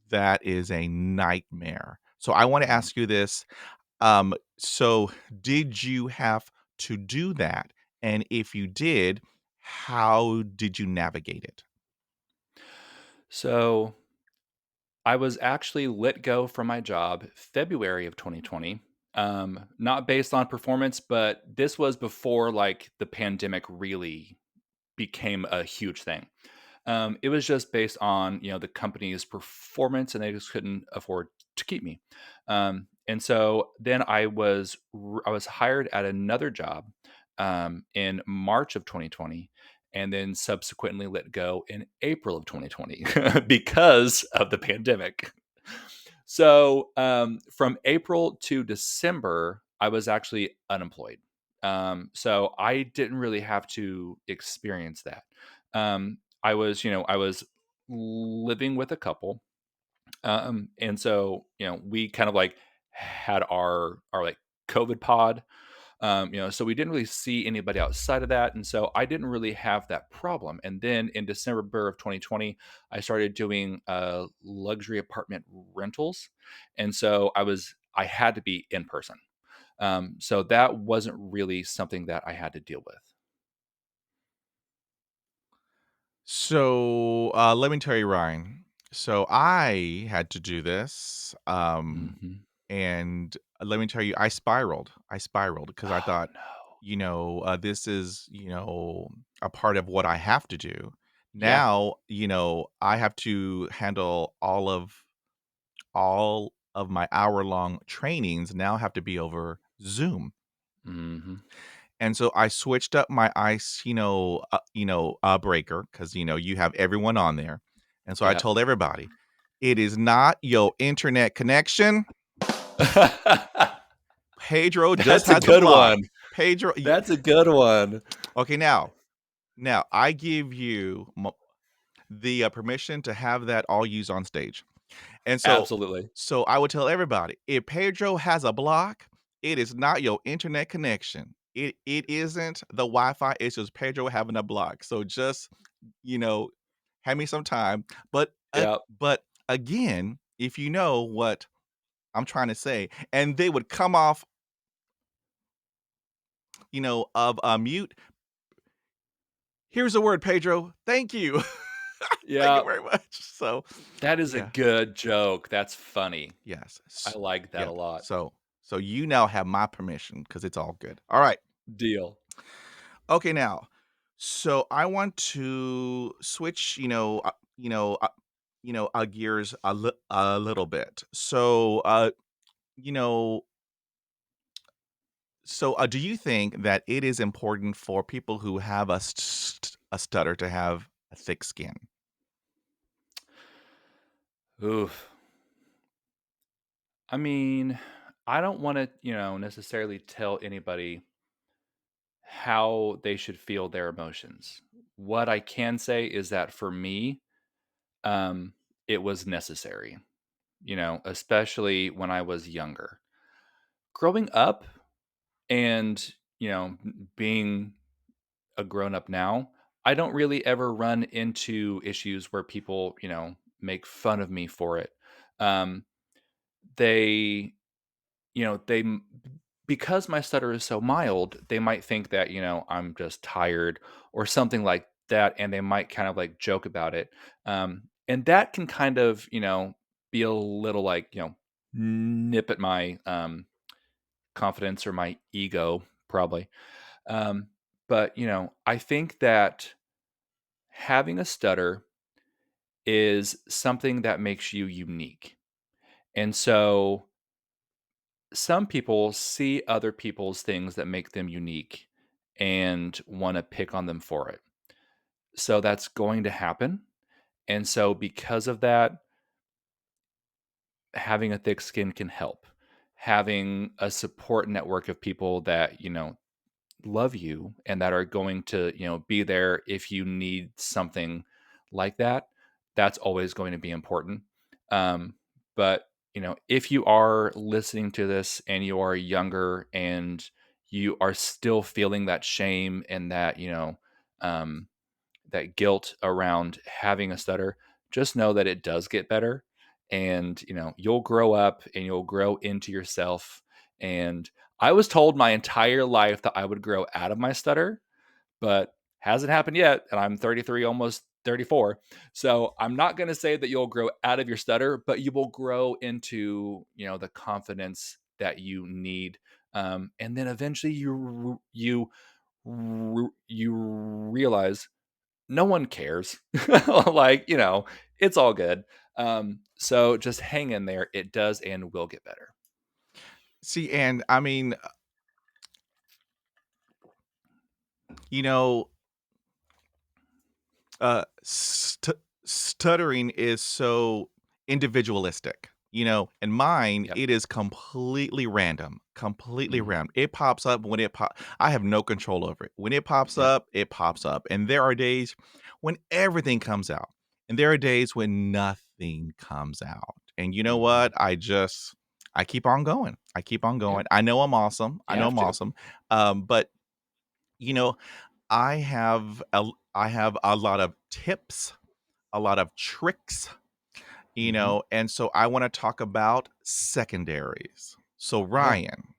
that is a nightmare. So I want to
Mm.
ask you this. So did you have to do that? And if you did, how did you navigate it?
So, I was actually let go from my job February of 2020, not based on performance, but this was before, like, the pandemic really became a huge thing. It was just based on the company's performance, and they just couldn't afford to keep me. And so then I was hired at another job in March of 2020, and then subsequently let go in April of 2020 because of the pandemic. So from April to December, I was actually unemployed. So I didn't really have to experience that. I was living with a couple, and so we kind of like had our like COVID pod, so we didn't really see anybody outside of that, and so I didn't really have that problem. And then in December of 2020, I started doing luxury apartment rentals, and so I had to be in person. So that wasn't really something that I had to deal with.
So, let me tell you, Ryan. So I had to do this,
Hmm.
and let me tell you, I spiraled. I spiraled because I
Oh
thought,
no!
this is, a part of what I have to do.
Yeah.
Now, I have to handle all of my hour-long trainings now have to be over Zoom.
Hmm.
And so I switched up my ice, breaker because you have everyone on there. And so I
Yeah.
told everybody, it is not your internet connection. Pedro just
That's a
has a
good
block.
one.
Pedro,
That's a good one.
okay, now I give you the permission to have that all used on stage. And
Absolutely.
so I would tell everybody, if Pedro has a block, it is not your internet connection. It isn't the Wi-Fi, it's just Pedro having a block. So just, you know, have me some time.
Yeah.
But again, if you know what I'm trying to say, and they would come off, of a mute. Here's a word, Pedro. Thank you. Thank you
Yeah.
very much. So
That is a
yeah.
good joke. That's funny.
Yes.
I like that
Yeah.
a lot.
So you now have my permission because it's all good. All right.
Deal.
Okay, now, so I want to switch, gears a little bit. So, you know, do you think that it is important for people who have a stutter to have a thick skin?
Oof. I mean, I don't want to, necessarily tell anybody how they should feel their emotions. What I can say is that for me, um, it was necessary, especially when I was younger. Growing up and, being a grown up now, I don't really ever run into issues where people, make fun of me for it. Um, they, they because my stutter is so mild, they might think that, I'm just tired or something like that, and they might kind of like joke about it. And that can kind of, be a little like, nip at my confidence or my ego, probably. Um, but, I think that having a stutter is something that makes you unique. And so some people see other people's things that make them unique and want to pick on them for it. So that's going to happen. And so because of that, having a thick skin can help. Having a support network of people that, love you and that are going to, be there if you need something like that, that's always going to be important. But, if you are listening to this and you are younger and you are still feeling that shame and that, um, that guilt around having a stutter, just know that it does get better. And, you'll grow up and you'll grow into yourself. And I was told my entire life that I would grow out of my stutter, but hasn't happened yet. And I'm 33, almost 34. So I'm not going to say that you'll grow out of your stutter, but you will grow into, the confidence that you need. And then eventually you realize no one cares. Like, it's all good. So just hang in there. It does and will get better.
See, and I mean, you know, stuttering is so individualistic, and mine,
Yep.
it is completely random, completely
Mhm.
random. It pops up when I have no control over it. When
Yep.
it pops up. And there are days when everything comes out, and there are days when nothing comes out. And you know what?
Mhm.
I keep on going. I keep on
Yep.
going. I know I'm awesome. I
You
know
have
I'm
to.
awesome. But you know, I have a lot of tips, a lot of tricks,
Mhm.
and so I wanna talk about secondaries. So,
Yeah.
Ryan,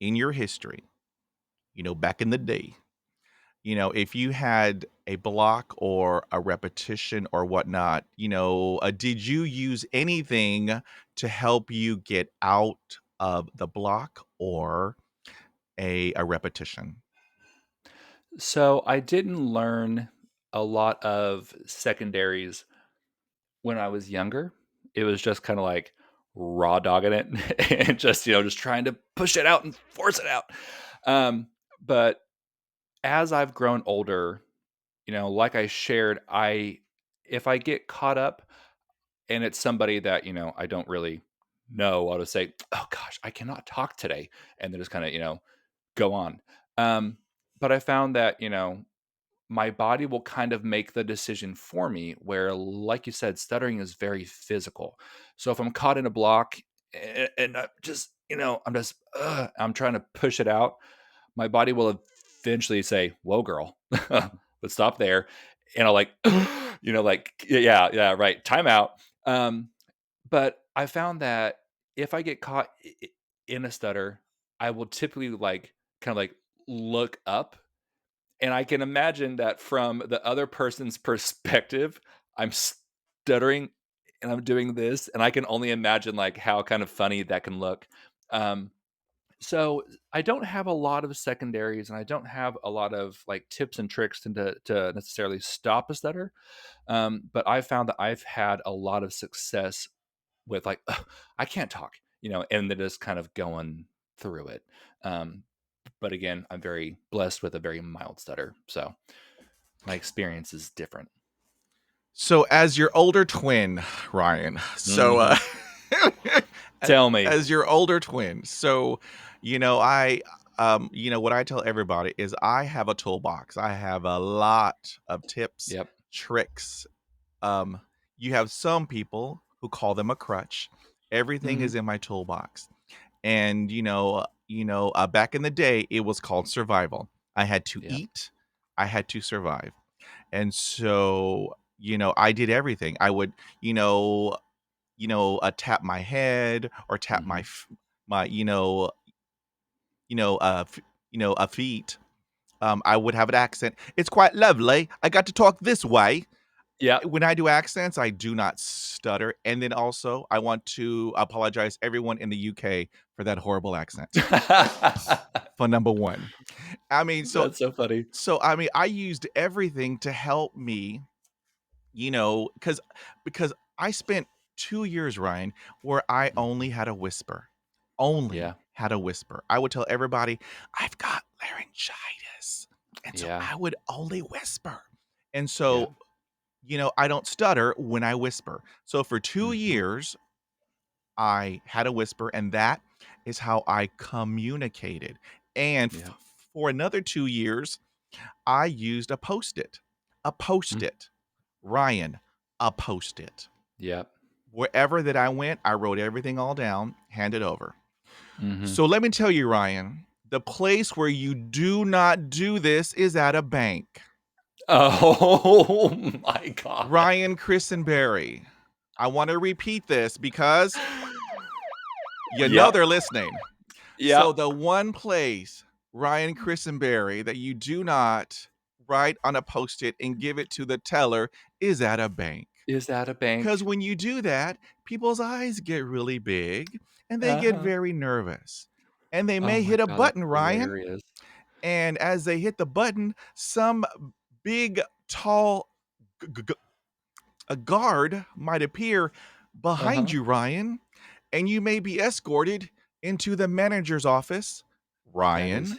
in your history, back in the day, if you had a block or a repetition or whatnot, did you use anything to help you get out of the block or a repetition?
So I didn't learn a lot of secondaries when I was younger. It was just kind of like raw dogging it and just, just trying to push it out and force it out. But as I've grown older, like I shared, if I get caught up and it's somebody that, I don't really know, I'll just say, "Oh gosh, I cannot talk today." And then just kind of, go on. Um, but I found that, my body will kind of make the decision for me where, like you said, stuttering is very physical. So if I'm caught in a block and I just, I'm trying to push it out, my body will eventually say, "Whoa, girl, let's stop there." And I'll like, like, yeah, yeah, right, time out. Um, but I found that if I get caught in a stutter, I will typically like kind of like look up, and I can imagine that from the other person's perspective, I'm stuttering and I'm doing this, and I can only imagine like how kind of funny that can look. Um, so I don't have a lot of secondaries, and I don't have a lot of like tips and tricks to necessarily stop a stutter. But I found that I've had a lot of success with like, "Ugh, I can't talk," and then just kind of going through it. Um, but again, I'm very blessed with a very mild stutter, so my experience is different.
So, as your older twin, Ryan,
Mhm.
a
Tell me.
as your older twin, so, I what I tell everybody is I have a toolbox. I have a lot of tips,
Yep.
tricks. Um, you have some people who call them a crutch. Everything
Mhm.
is in my toolbox. And, back in the day, it was called survival. I had to
Yep.
eat, I had to survive. And so, I did everything. I would, you know tap my head or tap my
Mhm.
f my, f feet. I would have an accent. "It's quite lovely. I got to talk this way."
Yep.
When I do accents, I do not stutter, and then also, I want to apologize everyone in the UK for that horrible accent, for number 1. I mean, so
That's so funny.
I used everything to help me, because I spent 2 years, Ryan, where I
Mhm.
only had a whisper. Only
Yeah.
had a whisper. I would tell everybody, "I've got laryngitis." And so
Yeah.
I would only whisper. And
Yeah.
so, I don't stutter when I whisper. So for 2
Mhm.
years, I had a whisper, and that is how I communicated. And
Yep.
for another 2 years, I used a Post-it. A
Mm.
Post-it. Ryan, a Post-it.
Yep.
Wherever that I went, I wrote everything all down, handed over.
Mhm.
So let me tell you, Ryan, the place where you do not do this is at a bank.
Oh my god.
Ryan Chrisenberry. I want to repeat this because
Yep.
they're listening.
Yep.
So the one place, Ryan Chrisenberry, that you do not write on a Post-it and give it to the teller is at a bank.
Is that a
Because
bank?
when you do that, people's eyes get really big and they get
Uh-huh.
very nervous. And they
Oh
may
my
hit a
god, that's
button, Ryan.
hilarious.
And as they hit the button, some big, tall a guard might appear behind
Uh-huh.
you, Ryan, and you may be escorted into the manager's office,
That is
Ryan,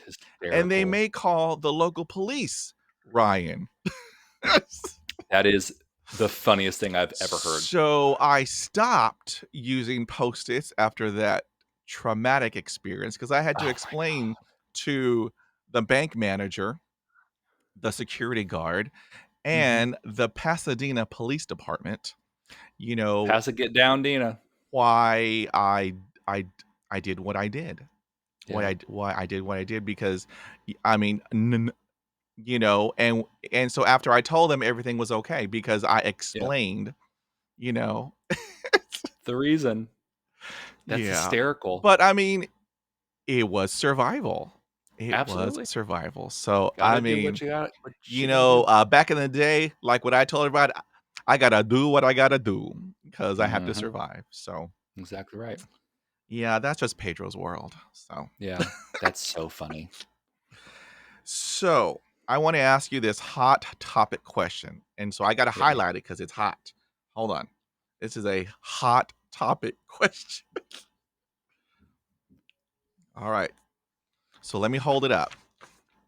and they
hysterical.
may call the local police, Ryan.
That is the funniest thing I've ever heard.
So I stopped using Post-its after that traumatic experience because I had to
Oh my
explain to the bank manager, the security guard,
Mhm.
and the Pasadena Police Department, you know,
Pass it, get down, Dina.
why I I did what I did.
Yeah.
Why I did what I did because I mean, and so after I told them everything was okay because I
Yep.
explained, you know.
The reason. That's
Yeah.
hysterical.
But I mean, it was survival. It was
Absolutely.
survival. So, I
Gotta do
mean,
what you gotta do.
back in the day, like what I told everybody, I gotta do what I gotta do because I have to
Mhm.
survive. So,
Exactly right.
yeah, that's just Pedro's world. So,
Yeah. That's so funny.
so I want to ask you this hot topic question. And so I got to
Hit me.
highlight it because it's hot. Hold on. This is a hot topic question. All right. So let me hold it up.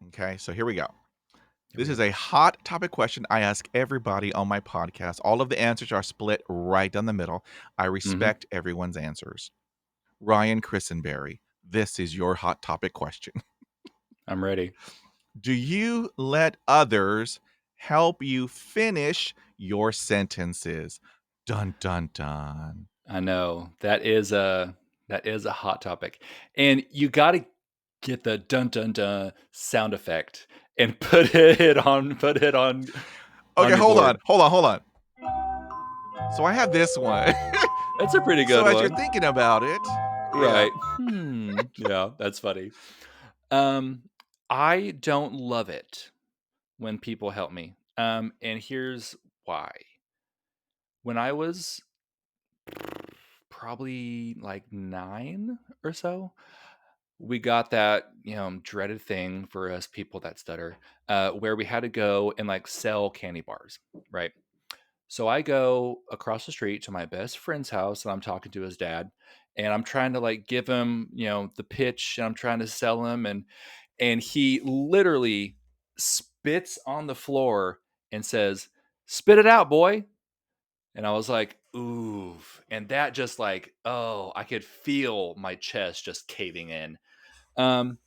Okay. So here we go.
Here we
This is
go.
a hot topic question I ask everybody on my podcast. All of the answers are split right down the middle. I
Mhm.
respect everyone's answers. Ryan Chrisenberry, this is your hot topic question.
I'm ready.
Do you let others help you finish your sentences? Dun dun dun.
I know. That is a hot topic. And you gotta get the dun dun dun sound effect and put it on
Okay,
your
hold on.
board.
Hold on. Hold on. So I have this one.
That's a pretty
So
good
as you're
one.
thinking about it, yeah.
Right. Hmm. Yeah, that's funny. Um, I don't love it when people help me. And here's why. When I was probably like 9 or so, we got that, dreaded thing for us people that stutter, where we had to go and like sell candy bars, right? So I go across the street to my best friend's house and I'm talking to his dad and I'm trying to like give him, the pitch and I'm trying to sell him and he literally spits on the floor and says, "Spit it out, boy." And I was like, "Ooh." And that just like, oh, I could feel my chest just caving in. Um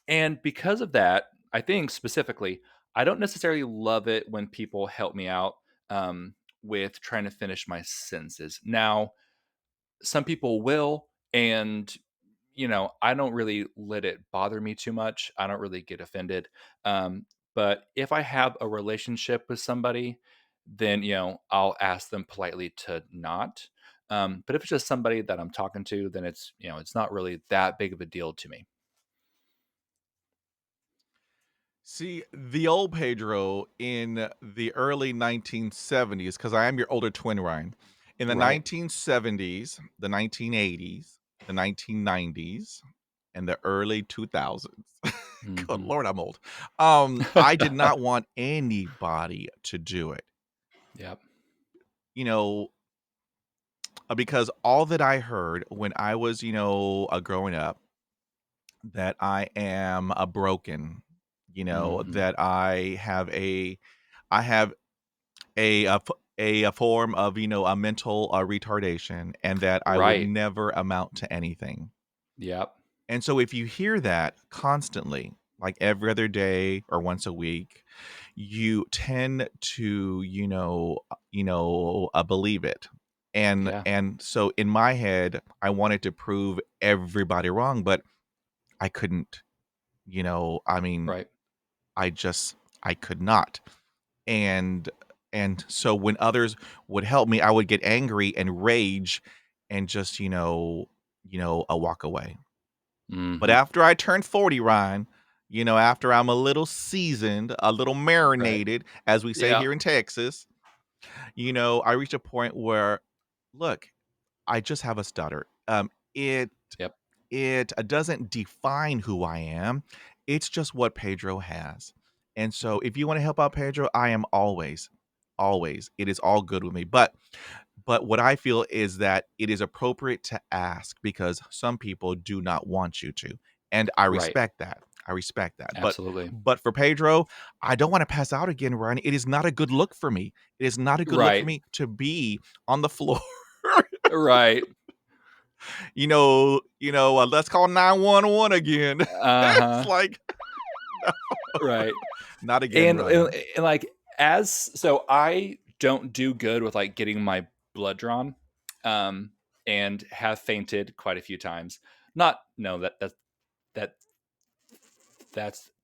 and because of that, I think specifically, I don't necessarily love it when people help me out with trying to finish my sentences. Now, some people will, and I don't really let it bother me too much. I don't really get offended. Um, but if I have a relationship with somebody, then, I'll ask them politely to not. But if it's just somebody that I'm talking to, then it's not really that big of a deal to me.
See, the old Pedro in the early 1970s, because I am your older twin, Ryan. In the
Right.
1970s, the 1980s, the 1990s, and the early 2000s. Good
Hmm.
Lord, I'm old. I did not want anybody to do it.
Yep.
You know, because all that I heard when I was, growing up, that I am a broken,
Hmm.
that I have a form of, a mental, retardation, and that I would
Right.
never amount to anything.
Yep.
And so if you hear that constantly, like every other day or once a week, you tend to, believe it.
Yeah.
And so in my head, I wanted to prove everybody wrong, but I couldn't, I mean,
Right.
I just I could not. And and so when others would help me, I would get angry and rage and just, walk away. But
Hmm.
after I turned 40, Ryan, after I'm a little seasoned, a little
Right.
marinated, as we say
Yeah.
here in Texas, I reached a point where, look, I just have a stutter.
Yep.
It doesn't define who I am. It's just what Pedro has. And so if you want to help out Pedro, I am always. It is all good with me. But what I feel is that it is appropriate to ask because some people do not want you to. And I
Right.
respect that. I respect that.
Absolutely.
But for Pedro, I don't want to pass out again, Ryan. It is not a good look for me. It is not a good look for
Right.
me to be on the floor.
Right.
Let's call 911 again. It's
Uh-huh.
like, no,
Right.
not again,
And and
Ryan.
and, like, as so I don't do good with, like, getting my blood drawn, um, and have fainted quite a few times. Not no, that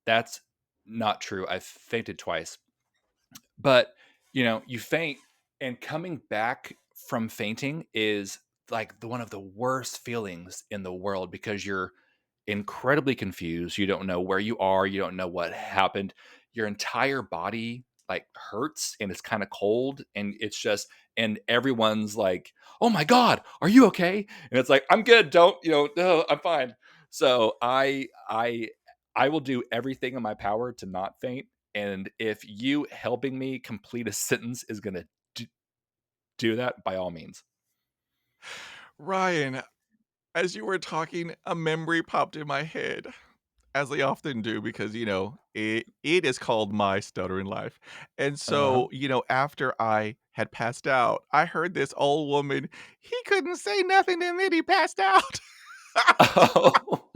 that's not true. I've fainted twice. But, you faint, and coming back from fainting is, like, the one of the worst feelings in the world because you're incredibly confused. You don't know where you are, you don't know what happened. Your entire body, like, hurts, and it's kinda cold, and it's just and everyone's like, "Oh my god, are you okay?" And it's like, "I'm good, don't" "No, I'm fine." So, I will do everything in my power to not faint, and if you helping me complete a sentence is gonna do that, by all means.
Ryan, as you were talking, a memory popped in my head, as they often do, because, it is called My Stuttering Life. And
Uh-huh.
so, after I had passed out, I heard this old woman, "He couldn't say nothing and then he passed out."
Oh,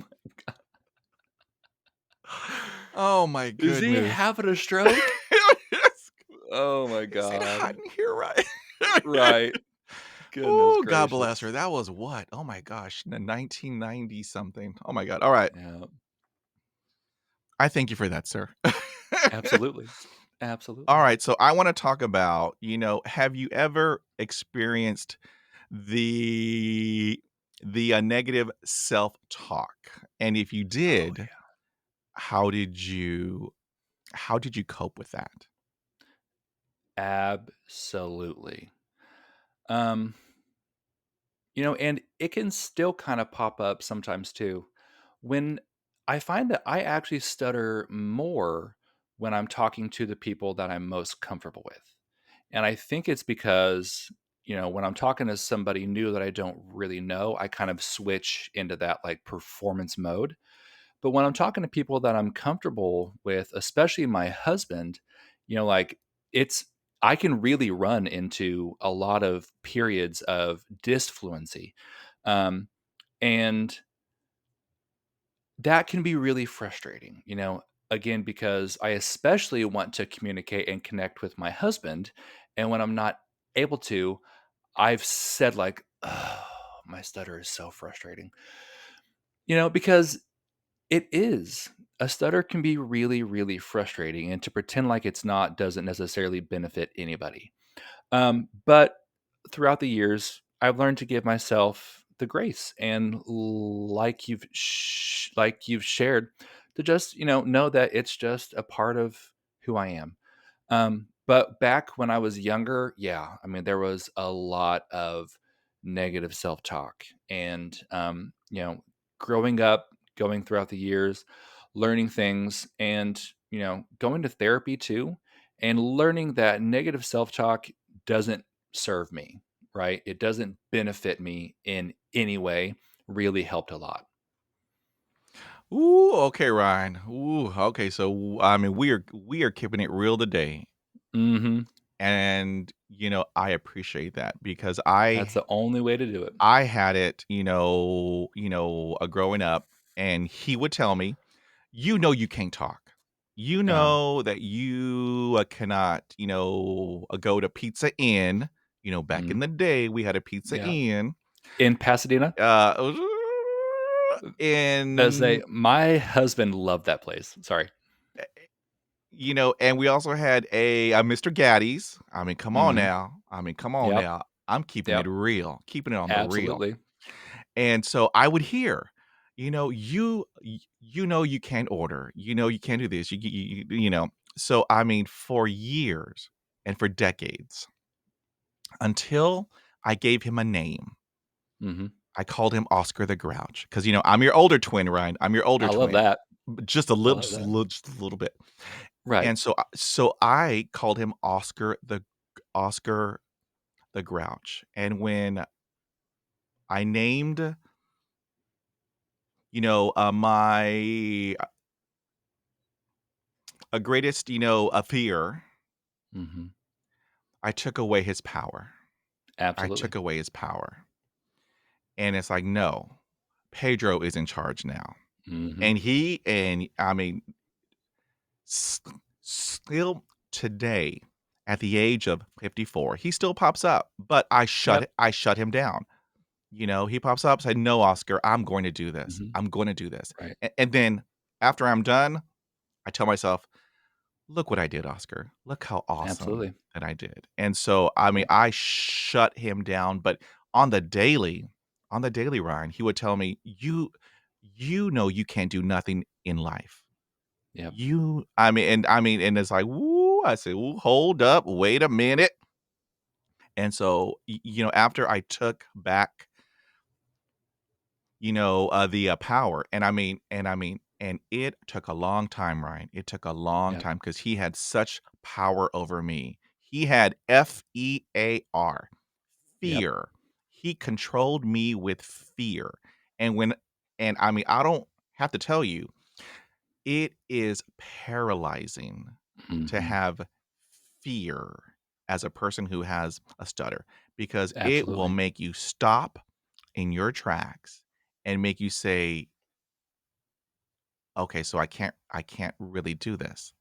Oh my
is he
goodness.
having a stroke?
Yes.
Oh my
Is it hot
god.
in here, right?
Right. Goodness
Oh, God bless her.
gracious.
That was what? Oh my gosh, 1990 something. Oh my god. All right.
Yeah,
I thank you for that, sir.
absolutely.
All
Absolutely.
right, so I wanna talk about, have you ever experienced the negative self-talk? And if you
Oh,
did,
yeah.
how did you cope with that?
Absolutely. Um, and it can still kind of pop up sometimes too. When I find that I actually stutter more when I'm talking to the people that I'm most comfortable with. And I think it's because, when I'm talking to somebody new that I don't really know, I kind of switch into that like performance mode. But when I'm talking to people that I'm comfortable with, especially my husband, like it's, I can really run into a lot of periods of disfluency. Um, and that can be really frustrating, again, because I especially want to communicate and connect with my husband. And when I'm not able to, I've said, like, oh, my stutter is so frustrating, because it is. a stutter can be really, really frustrating, and to pretend like it's not doesn't necessarily benefit anybody. But throughout the years, I've learned to give myself the grace and like you've shared, to just, know that it's just a part of who I am. But back when I was younger, yeah, I mean, there was a lot of negative self-talk and, growing up, going throughout the years, learning things and, going to therapy too, and learning that negative self-talk doesn't serve me, right? It doesn't benefit me in any way, really helped a lot.
Ooh, okay, Ryan. Ooh, okay. So I mean, we are keeping it real today,
Mhm.
and I appreciate that because
That's the only way to do it.
I had it, growing up, and he would tell me, you can't talk. You
Uh,
know that you cannot, go to Pizza Inn. Back in
mhm.
the day, we had a Pizza
Yeah.
Inn.
In Pasadena?
Uh,
Let's say
in
my husband loved that place. Sorry.
and we also had a Mr. Gaddy's. I mean, come on
Mhm.
now. I mean, come on
Yep.
now. I'm keeping it
Yep.
real, keeping it on the real.
Absolutely.
And so I would hear, you can't order, you can't do this, you. So I mean, for years and for decades, until I gave him a name,
Mhm.
I called him Oscar the Grouch because I'm your older twin, Ryan. I'm your older
I love
twin,
that.
but just a
I
little,
love that.
just a little bit.
Right.
And so I called him Oscar the Grouch. And when I named, my a greatest, a fear,
Mhm.
I took away his power. I
Absolutely.
took away his power. And it's like, no, Pedro is in charge now.
Mhm.
And I mean, s- still today, at the age of 54, he still pops up, but
Yep.
I shut him down. He pops up, said, "No, Oscar, I'm going to do this.
Mhm.
I'm going to do this."
Right.
And then after I'm done, I tell myself, "Look what I did, Oscar. Look how awesome
Absolutely.
that I did." And so, I mean,
Yep.
I shut him down, but on the daily, Ryan, he would tell me, you know you can't do nothing in life.
Yep.
And it's like, "Woo," I say, "Ooh, hold up, wait a minute." And so, after I took back, the power, and it took a long time, Ryan. It took a long
Yep.
time because he had such power over me. He had FEAR,
Yep.
fear. He controlled me with fear. And when and I mean, I don't have to tell you, it is paralyzing to
Mhm.
have fear as a person who has a stutter because it will
Absolutely.
make you stop in your tracks and make you say, "Okay, so I can't really do this."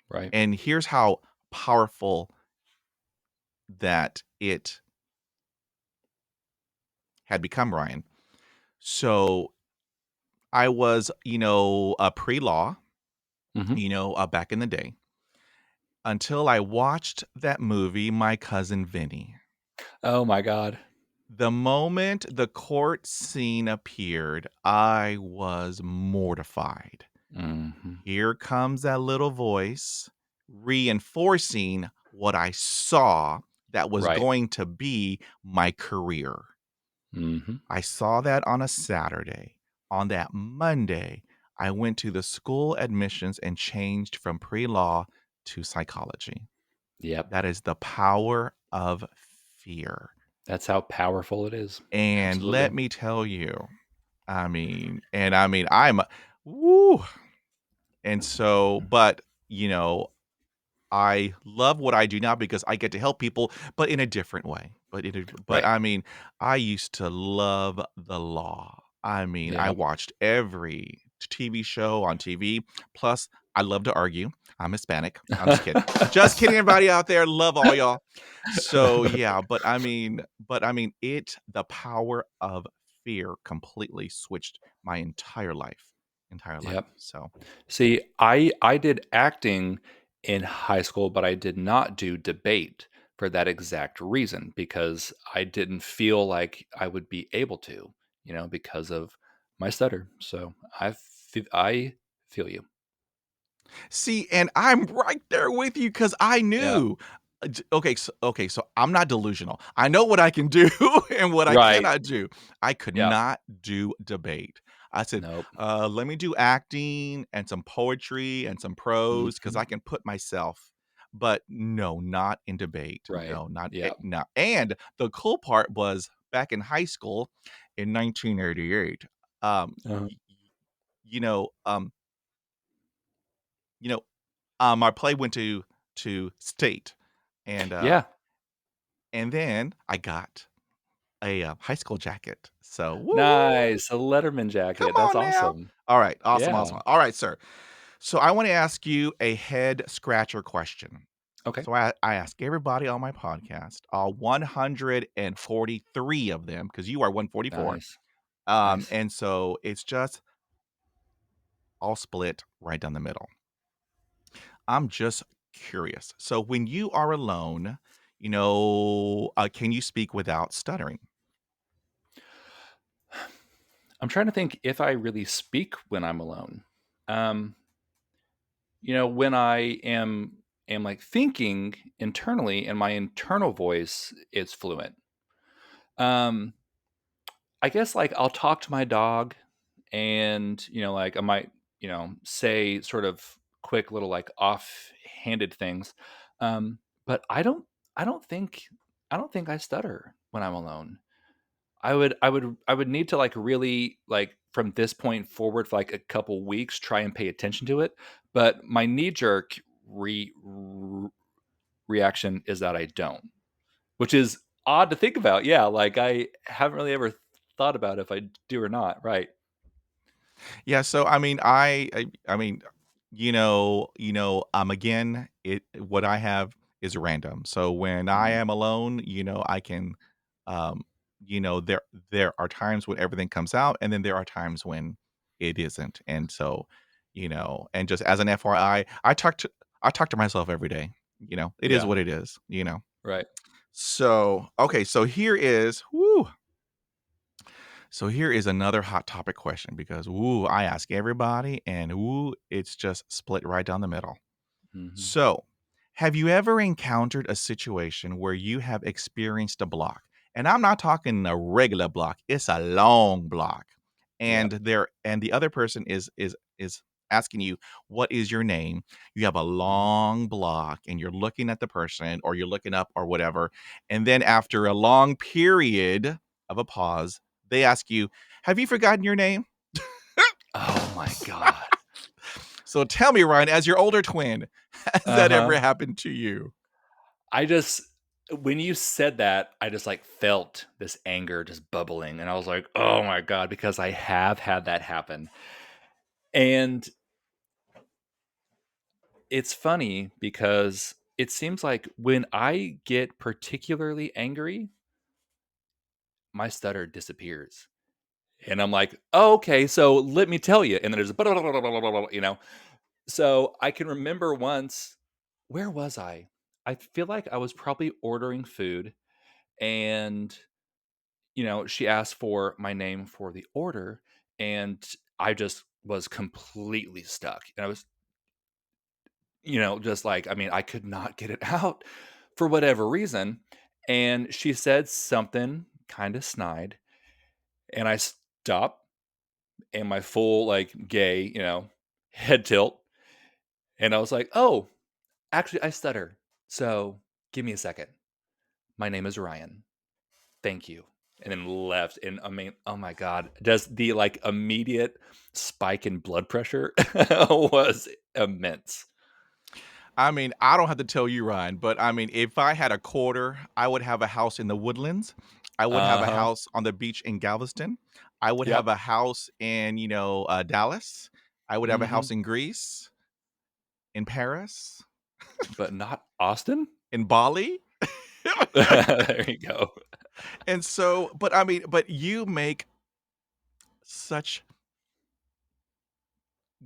Right.
And here's how powerful that it had become, Ryan. So I was, a pre-law,
Mhm.
back in the day until I watched that movie, My Cousin Vinny.
Oh my god.
The moment the court scene appeared, I was mortified.
Mhm.
Here comes that little voice reinforcing what I saw that was
Right.
going to be my career.
Mhm.
I saw that on a Saturday. On that Monday, I went to the school admissions and changed from pre law to psychology.
Yep.
That is the power of fear.
That's how powerful it is.
And let
Absolutely.
me tell you, I'm woo. And so, but I love what I do now because I get to help people, but in a different way. But
Right.
I used to love the law. I
Yep.
watched every TV show on TV. Plus, I love to argue. I'm Hispanic. I'm just kidding. Just kidding, everybody out there. Love all y'all. So yeah, the power of fear completely switched my entire life. entire life.
Yep.
So,
See, I did acting in high school, but I did not do debate for that exact reason because I didn't feel like I would be able to, because of my stutter. So I feel you.
see, and I'm right there with you because I
Yeah.
knew. Okay, so I'm not delusional. I know what I can do and what I
Right.
cannot do. I could
Yeah.
not do debate. I said,
Nope.
let me do acting and some poetry and some prose because
Hmm.
I can put myself. But no, not in debate.
Right.
No, not
Yeah.
it. No. And the cool part was back in high school in 1988. Um,
Uh-huh.
y- y- you know, um, you know, our play went to state, and,
Yeah.
then I got a, high school jacket. So, woo!
Nice. A Letterman
Come
jacket. That's
on now.
awesome.
Alright, awesome,
Yeah.
awesome. Alright, sir. So I wanna ask you a head scratcher question.
Okay.
So I ask everybody on my podcast, all 143 of them, because you are 144,
Nice. Nice.
and so it's just all split right down the middle. I'm just curious. So when you are alone, can you speak without stuttering?
I'm trying to think if I really speak when I'm alone. Um, when I am like thinking internally and my internal voice is fluent. Um, I guess like I'll talk to my dog and like I might, say sort of quick little like off-handed things. But I don't think I stutter when I'm alone. I would need to, like, really, like, from this point forward for, like, a couple weeks, try and pay attention to it, but my knee jerk re r reaction is that I don't, which is odd to think about, yeah, like, I haven't really ever thought about if I do or not, right.
Yeah, so I mean, again, it what I have is random. So when I
Mhm.
am alone, I can um, there are times when everything comes out and then there are times when it isn't. And so, and just as an FYI, I talk to myself every day. It is
Yeah,
what it is.
right.
So, okay, so here is whoo, so here is another hot topic question because I ask everybody and it's just split right down the middle.
Mhm.
So, have you ever encountered a situation where you have experienced a block? And I'm not talking a regular block, it's a long block. And
Yep.
the other person is asking you, "What is your name?" You have a
Mhm.
long block and you're looking at the person or you're looking up or whatever. And then after a long period of a pause, they ask you, "Have you forgotten your name?"
Oh my god.
So tell me, Ryan, as your older twin, has that ever
Uh-huh.
happened to you?
I just when you said that, I just, like, felt this anger just bubbling, and I was like, "Oh my god," because I have had that happen. And it's funny because it seems like when I get particularly angry, my stutter disappears. And I'm like, "Oh, okay, so let me tell you." And then there's a. So I can remember once, where was I? I feel like I was probably ordering food and, she asked for my name for the order and I just was completely stuck. And I was just like, I mean, I could not get it out for whatever reason. And she said something kind of snide, and I stopped and my full, like, gay, head tilt. And I was like, oh, actually, I stutter. So give me a second. My name is Ryan. Thank you. And then left. And I mean, oh my God, does the like immediate spike in blood pressure was immense.
I mean, I don't have to tell you, Ryan, but I mean, if I had a quarter, I would have a house in the Woodlands. I would have
Uh
a
huh.
house on the beach in Galveston. I would have
Yep.
a house in, Dallas. I would have a
Mm hmm.
house in Greece, in Paris,
But not Austin?
in Bali.
There you go.
And so, but I mean, but you make such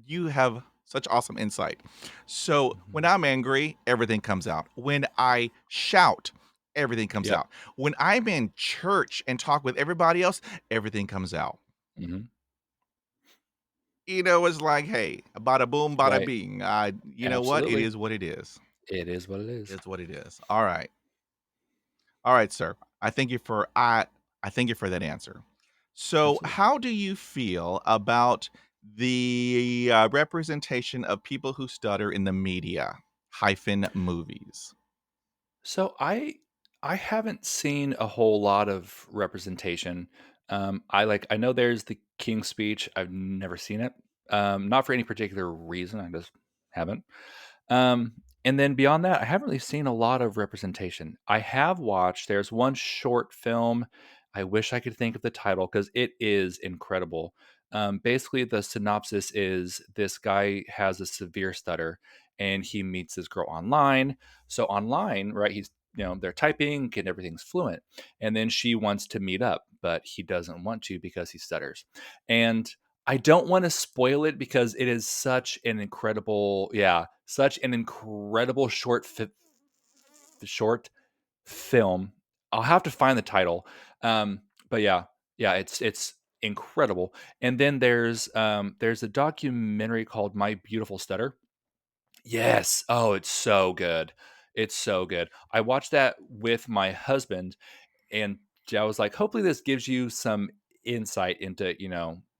you have such awesome insight. So when
Mhm.
I'm angry, everything comes out. When I shout, everything comes
Yep.
out. When I'm in church and talk with everybody else, everything comes out.
Mhm.
It's like, hey, bada boom, bada
Right.
bing. You know what? It
Absolutely.
is what it is.
It is what it is.
It's what it is. All right. All right, sir. I thank you for that answer. So,
Absolutely.
how do you feel about the representation of people who stutter in the media hyphen movies?
So I haven't seen a whole lot of representation. I know there's the King's Speech. I've never seen it. Not for any particular reason. I just haven't. And then beyond that, I haven't really seen a lot of representation. I have watched. There's one short film. I wish I could think of the title because it is incredible. Basically, the synopsis is this guy has a severe stutter, and he meets this girl online. So online, right? They're typing and everything's fluent. And then she wants to meet up, but he doesn't want to because he stutters. And I don't want to spoil it because it is such an incredible short film. I'll have to find the title. But yeah, it's incredible. And then there's a documentary called My Beautiful Stutter. Yes. Oh, it's so good. It's so good. I watched that with my husband, and I was like, hopefully this gives you some insight into,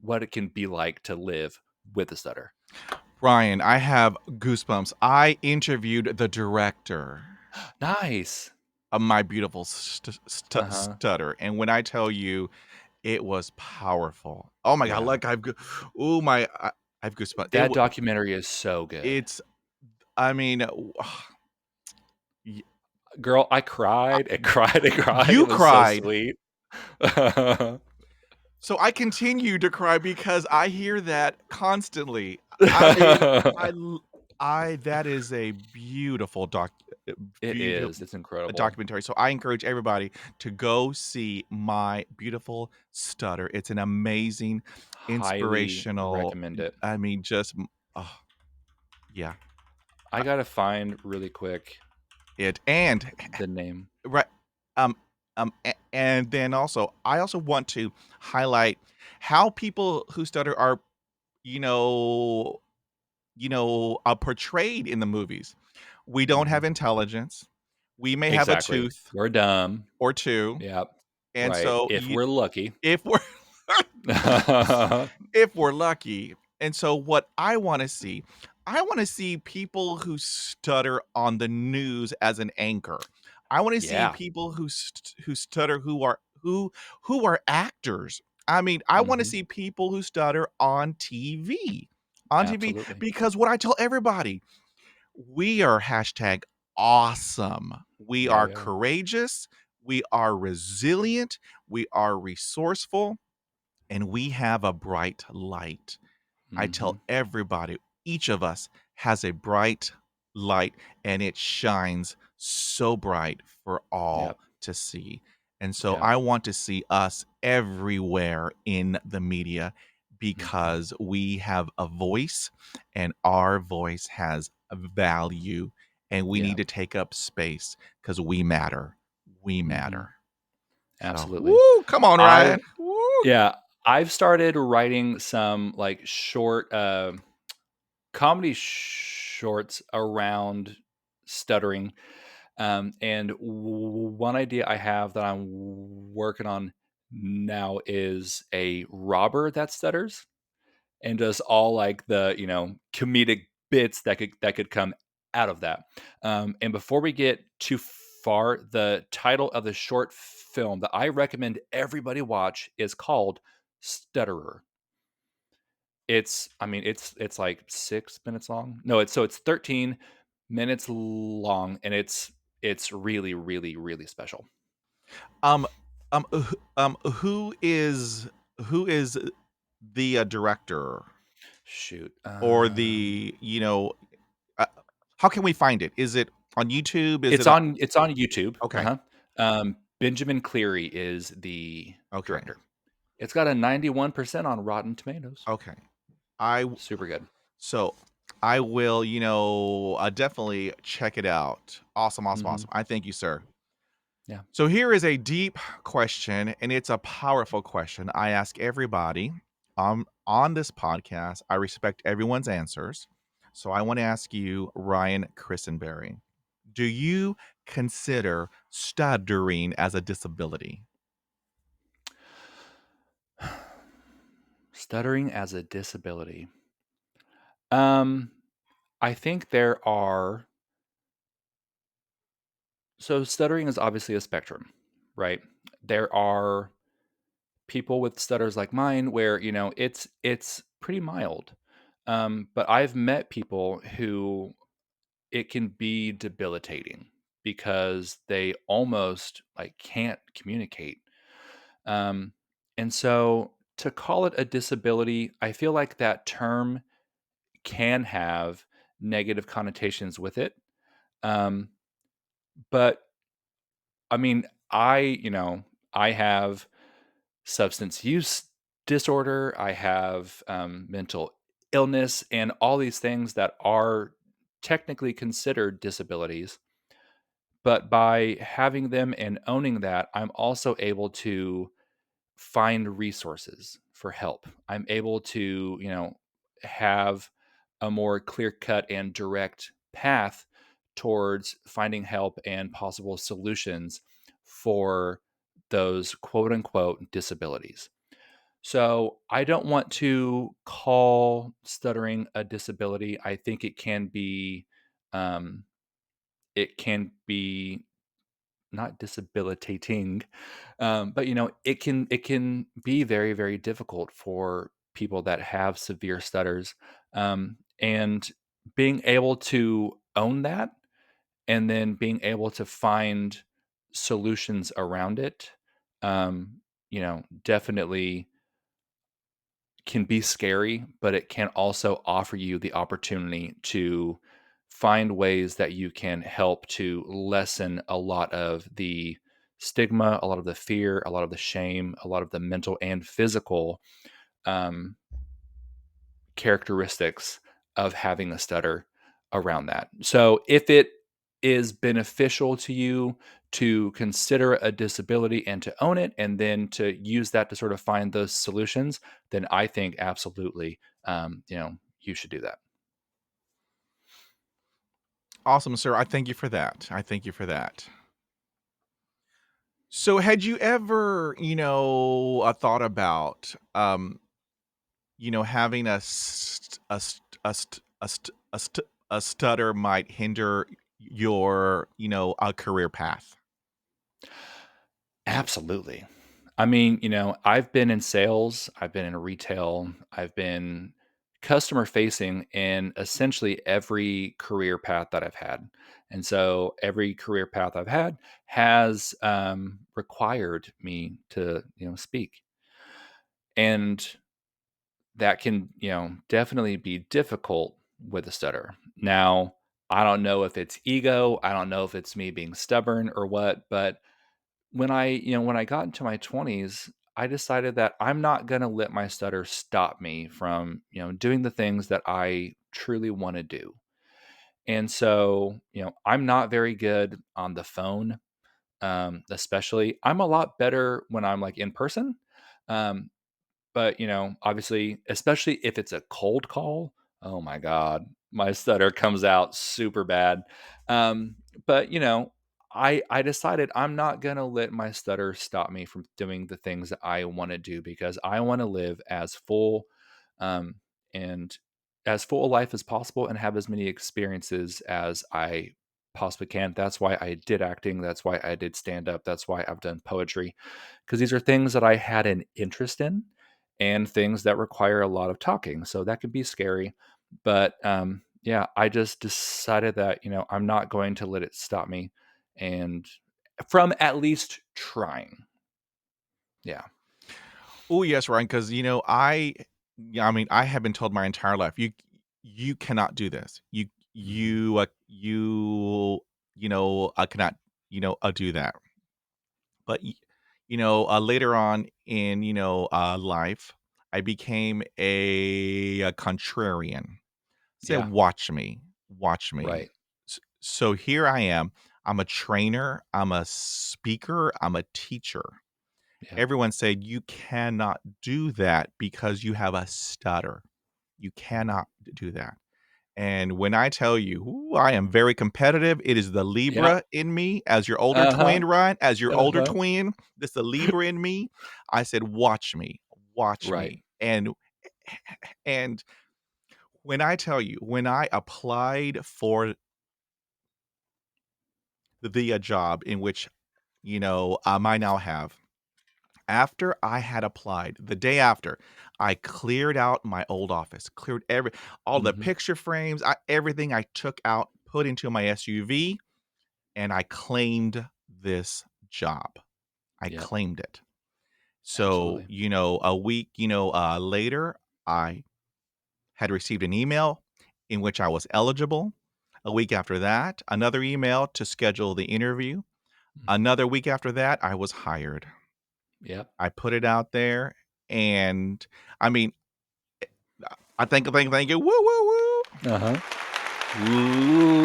what it can be like to live with a stutter.
Ryan, I have goosebumps. I interviewed the director
Nice.
of My Beautiful
Uh-huh.
Stutter, and when I tell you it was powerful. Oh my god,
Yeah.
like oh my I have goosebumps.
That documentary is so good.
It's I mean,
Girl, I cried and cried and cried.
you
It was so
cried.
sweet.
So I continue to cry because I hear that constantly. I mean, I l I that is a beautiful
It
beautiful
is. It's incredible.
documentary. So I encourage everybody to go see My Beautiful Stutter. It's an amazing,
Highly
inspirational,
recommend it.
I mean, just oh, yeah.
I gotta find really quick
It and
the name.
right, and then also, I also want to highlight how people who stutter are, you know portrayed in the movies. We don't have
Mhm.
intelligence. We may have a
Exactly.
tooth
We're dumb.
or 2,
Yep.
and
Right.
so
If we're lucky.
if we're if we're lucky. And so what I wanna see people who stutter on the news as an anchor. I wanna see
Yeah.
people who stutter who are actors. I mean, I wanna
Mhm.
see people who stutter on TV,
Absolutely.
because what I tell everybody, we are hashtag awesome. We
Yeah,
are
we are.
courageous, we are resilient, we are resourceful, and we have a bright light. I tell
Mhm.
everybody, each of us has a bright light, and it shines so bright for all
Yep.
to see. And so
Yep.
I want to see us everywhere in the media
Mhm.
because we have a voice and our voice has a value, and we need
Yeah.
to take up space because we matter. We
Mhm.
matter. So,
Absolutely.
woo, come on,
I've
Ryan. Woo.
Yeah, I've started writing some, like, short, comedy shorts around stuttering, and one idea I have that I'm working on now is a robber that stutters and does all, like, the, comedic bits that could come out of that. And before we get too far, the title of the short film that I recommend everybody watch is called Stutterer. It's like 6 minutes long. No, it's 13 minutes long, and it's really, really, really special.
Um, who is the, director
Shoot,
or uh, how can we find it? Is it on YouTube? Is it on
it's on YouTube,
okay,
uh-huh. Benjamin Cleary is the
okay,
director. It's got a 91% on Rotten Tomatoes.
okay. I
Super good.
So I will, definitely check it out. Awesome, awesome,
Hmm.
awesome. I thank you, sir.
Yeah.
So here is a deep question, and it's a powerful question. I ask everybody on this podcast. I respect everyone's answers. So I want to ask you, Ryan Chrisenberry, do you consider stuttering as a disability?
Stuttering as a disability. Um, I think there are so stuttering is obviously a spectrum, right? There are people with stutters like mine where, it's pretty mild. But I've met people who it can be debilitating because they almost like can't communicate. Um, and so to call it a disability, I feel like that term can have negative connotations with it. Um, but I mean, I have substance use disorder, I have mental illness, and all these things that are technically considered disabilities. But by having them and owning that, I'm also able to find resources for help. I'm able to, have a more clear cut and direct path towards finding help and possible solutions for those quote unquote disabilities. So I don't want to call stuttering a disability. I think um, it can be not disabilitating, but it can be very very difficult for people that have severe stutters, and being able to own that and then being able to find solutions around it, definitely can be scary, but it can also offer you the opportunity to find ways that you can help to lessen a lot of the stigma, a lot of the fear, a lot of the shame, a lot of the mental and physical um, characteristics of having a stutter around that. So if it is beneficial to you to consider a disability and to own it and then to use that to sort of find those solutions, then I think absolutely, you should do that.
Awesome, sir. I thank you for that. I thank you for that. So had you ever, thought about, having a stutter might hinder your, a career path?
Absolutely. I mean, I've been in sales, I've been in retail, I've been customer facing in essentially every career path that I've had. And so every career path I've had has required me to, speak. And that can, definitely be difficult with a stutter. Now, I don't know if it's ego, I don't know if it's me being stubborn or what, but when I got into my 20s, I decided that I'm not going to let my stutter stop me from, doing the things that I truly want to do. And so, I'm not very good on the phone, especially. I'm a lot better when I'm like in person. Um, but, obviously, especially if it's a cold call, oh my god, my stutter comes out super bad. Um, but, I decided I'm not gonna let my stutter stop me from doing the things that I wanna do because I wanna live as full, um, and as full a life as possible and have as many experiences as I possibly can. That's why I did acting, that's why I did stand up, that's why I've done poetry, because these are things that I had an interest in and things that require a lot of talking. So that can be scary. But yeah, I just decided that, I'm not going to let it stop me and from at least trying. Yeah.
Oh, yes, Ryan, because, yeah, I mean, I have been told my entire life, you cannot do this.
Hmm.
Cannot, do that. But, later on in, life, I became a contrarian. said,
Yeah.
"Watch me, watch me."
Right.
So here I am. I'm a trainer, I'm a speaker, I'm a teacher.
Yep.
Everyone said, "You cannot do that because you have a stutter. You cannot do that." And when I tell you, ooh, I am very competitive. It is the
Yep.
Libra in me as your older
Uh-huh.
twin, Ryan, as your older
Uh-huh.
twin. This the Libra in me. I said, "Watch me, watch
Right.
me." And when I tell you, when I applied for the job in which, I now have, after I had applied, the day after, I cleared out my old office, cleared all the
Mhm.
picture frames, everything I took out, put into my SUV, and I claimed this job. I
Yep.
claimed it. So,
Absolutely.
a week, later, I had received an email in which I was eligible. A week after that, another email to schedule the interview.
Mhm.
Another week after that, I was hired.
Yep.
I put it out there, and I mean, I thank you. Woo, woo, woo.
Uh-huh.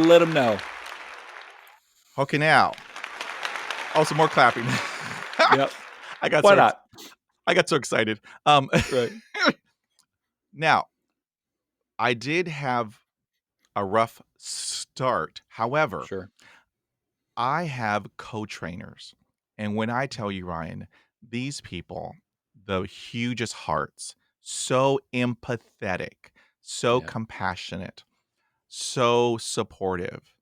Let them know.
Okay, now. Oh, some more clapping.
Yep.
I got
Why
so
not?
I got so excited.
Right.
Now, I did have a rough start. However,
Sure.
I have co-trainers. And when I tell you, Ryan, these people, the hugest hearts, so empathetic, so
Yeah.
compassionate, so supportive.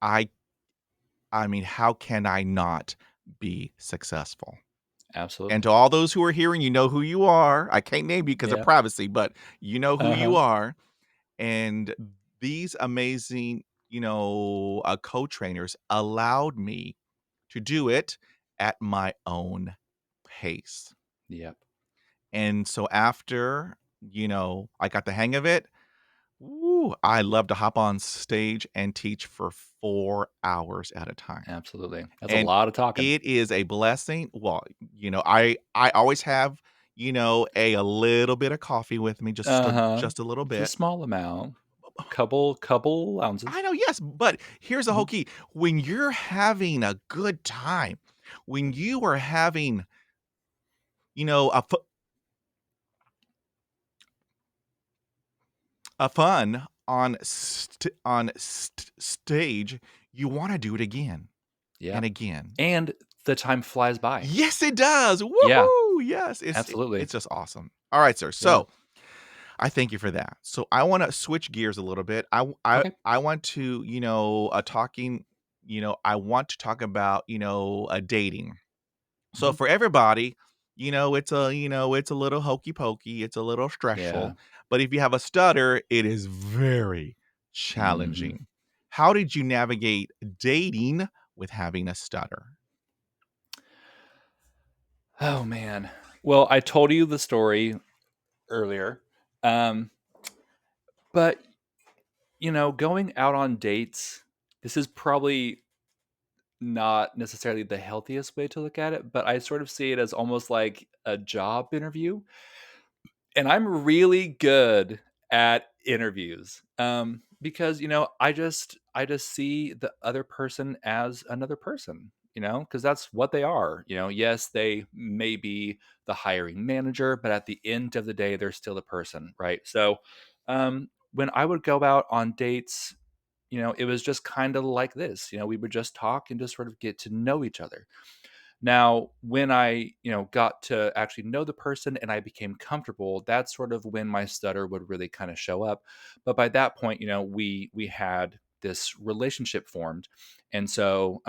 I I mean, how can I not be successful? And
Absolutely.
to all those who are here and you know who you are, I can't name you because of
Yeah.
privacy, but you know who you
Uh-huh.
are. And these amazing, co-trainers allowed me to do it at my own pace.
Yep.
And so after, I got the hang of it, ooh, I love to hop on stage and teach for 4 hours at a time.
Absolutely. That's a
And
lot of talking.
it is a blessing. Well, I always have, a little bit of coffee with me,
Uh-huh.
just a little
It's a
bit.
small amount. Couple ounces.
I know, yes, but here's the whole
Mhm.
key. When you're having a good time, when you are having, you know, a fun on stage, you wanna do it again
Yeah.
and again.
And the time flies by.
Yes, it does.
Yeah.
Woohoo! Yes,
Absolutely.
it's just awesome. All right, sir.
Yeah.
So, I thank you for that. So, I wanna switch gears a little bit.
Okay.
I want to, I want to talk about, dating. So
Mhm.
for everybody, it's a little hokey pokey, it's a little
Yeah.
stressful, but if you have a stutter, it is very
Mhm.
challenging. How did you navigate dating with having a stutter?
Oh, man. Well, I told you the story earlier, um, but, going out on dates, this is probably not necessarily the healthiest way to look at it, but I sort of see it as almost like a job interview. And I'm really good at interviews, because, I just see the other person as another person, because that's what they are. Yes, they may be the hiring manager, but at the end of the day, they're still a person, right? So, when I would go out on dates, it was just kind of like this. We would just talk and just sort of get to know each other. Now, when I, got to actually know the person and I became comfortable, that's sort of when my stutter would really kind of show up. But by that point, we had this relationship formed, and so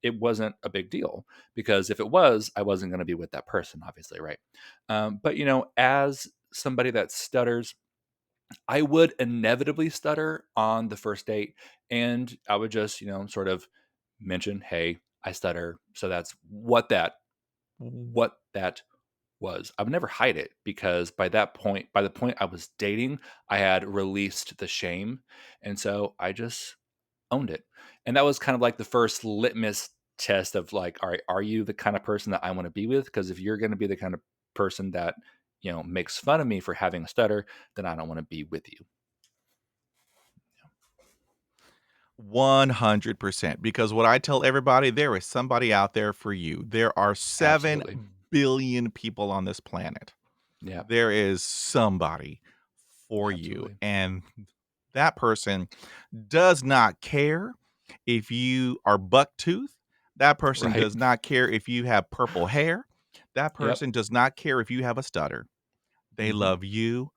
it wasn't a big deal because if it was, I wasn't going to be with that person, obviously, right? But as somebody that stutters, I would inevitably stutter on the first date, and I would just, sort of mention, "Hey, I stutter." So that's what that was. I would never hide it because by the point I was dating, I had released the shame, and so I just owned it. And that was kind of like the first litmus test of like, all right, are you the kind of person that I want to be with? Because if you're going to be the kind of person that makes fun of me for having a stutter, then I don't want to be with you.
100%, because what I tell everybody, there is somebody out there for you. There are
Absolutely.
7 billion people on this planet.
Yeah,
There is somebody for you,
absolutely.
and that person does not care if you are buck-toothed. That person
Right.
does not care if you have purple hair. That
Yep.
person does not care if you have a stutter. They
Mhm.
love you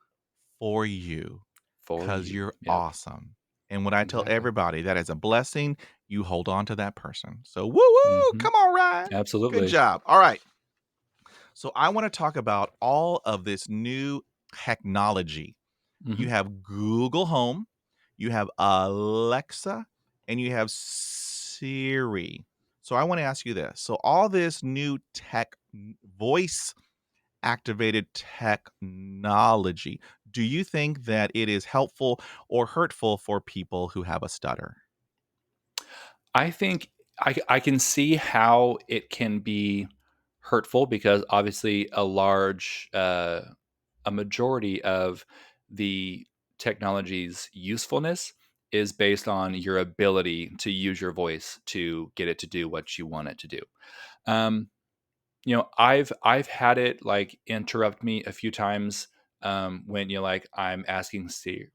for you
For
because 'cause
you.
you're
Yep.
awesome. And when I tell
Exactly.
everybody that is a blessing, you hold on to that person. So woo woo,
Mhm.
come on, Ryan. Good
Absolutely.
job. All right. So I want to talk about all of this new technology. You
Mhm.
have Google Home, you have Alexa, and you have Siri. So I want to ask you this. So all this new voice activated technology, do you think that it is helpful or hurtful for people who have a stutter?
I think I can see how it can be hurtful because obviously a majority of the technology's usefulness is based on your ability to use your voice to get it to do what you want it to do. Um, I've had it like interrupt me a few times when like I'm asking Siri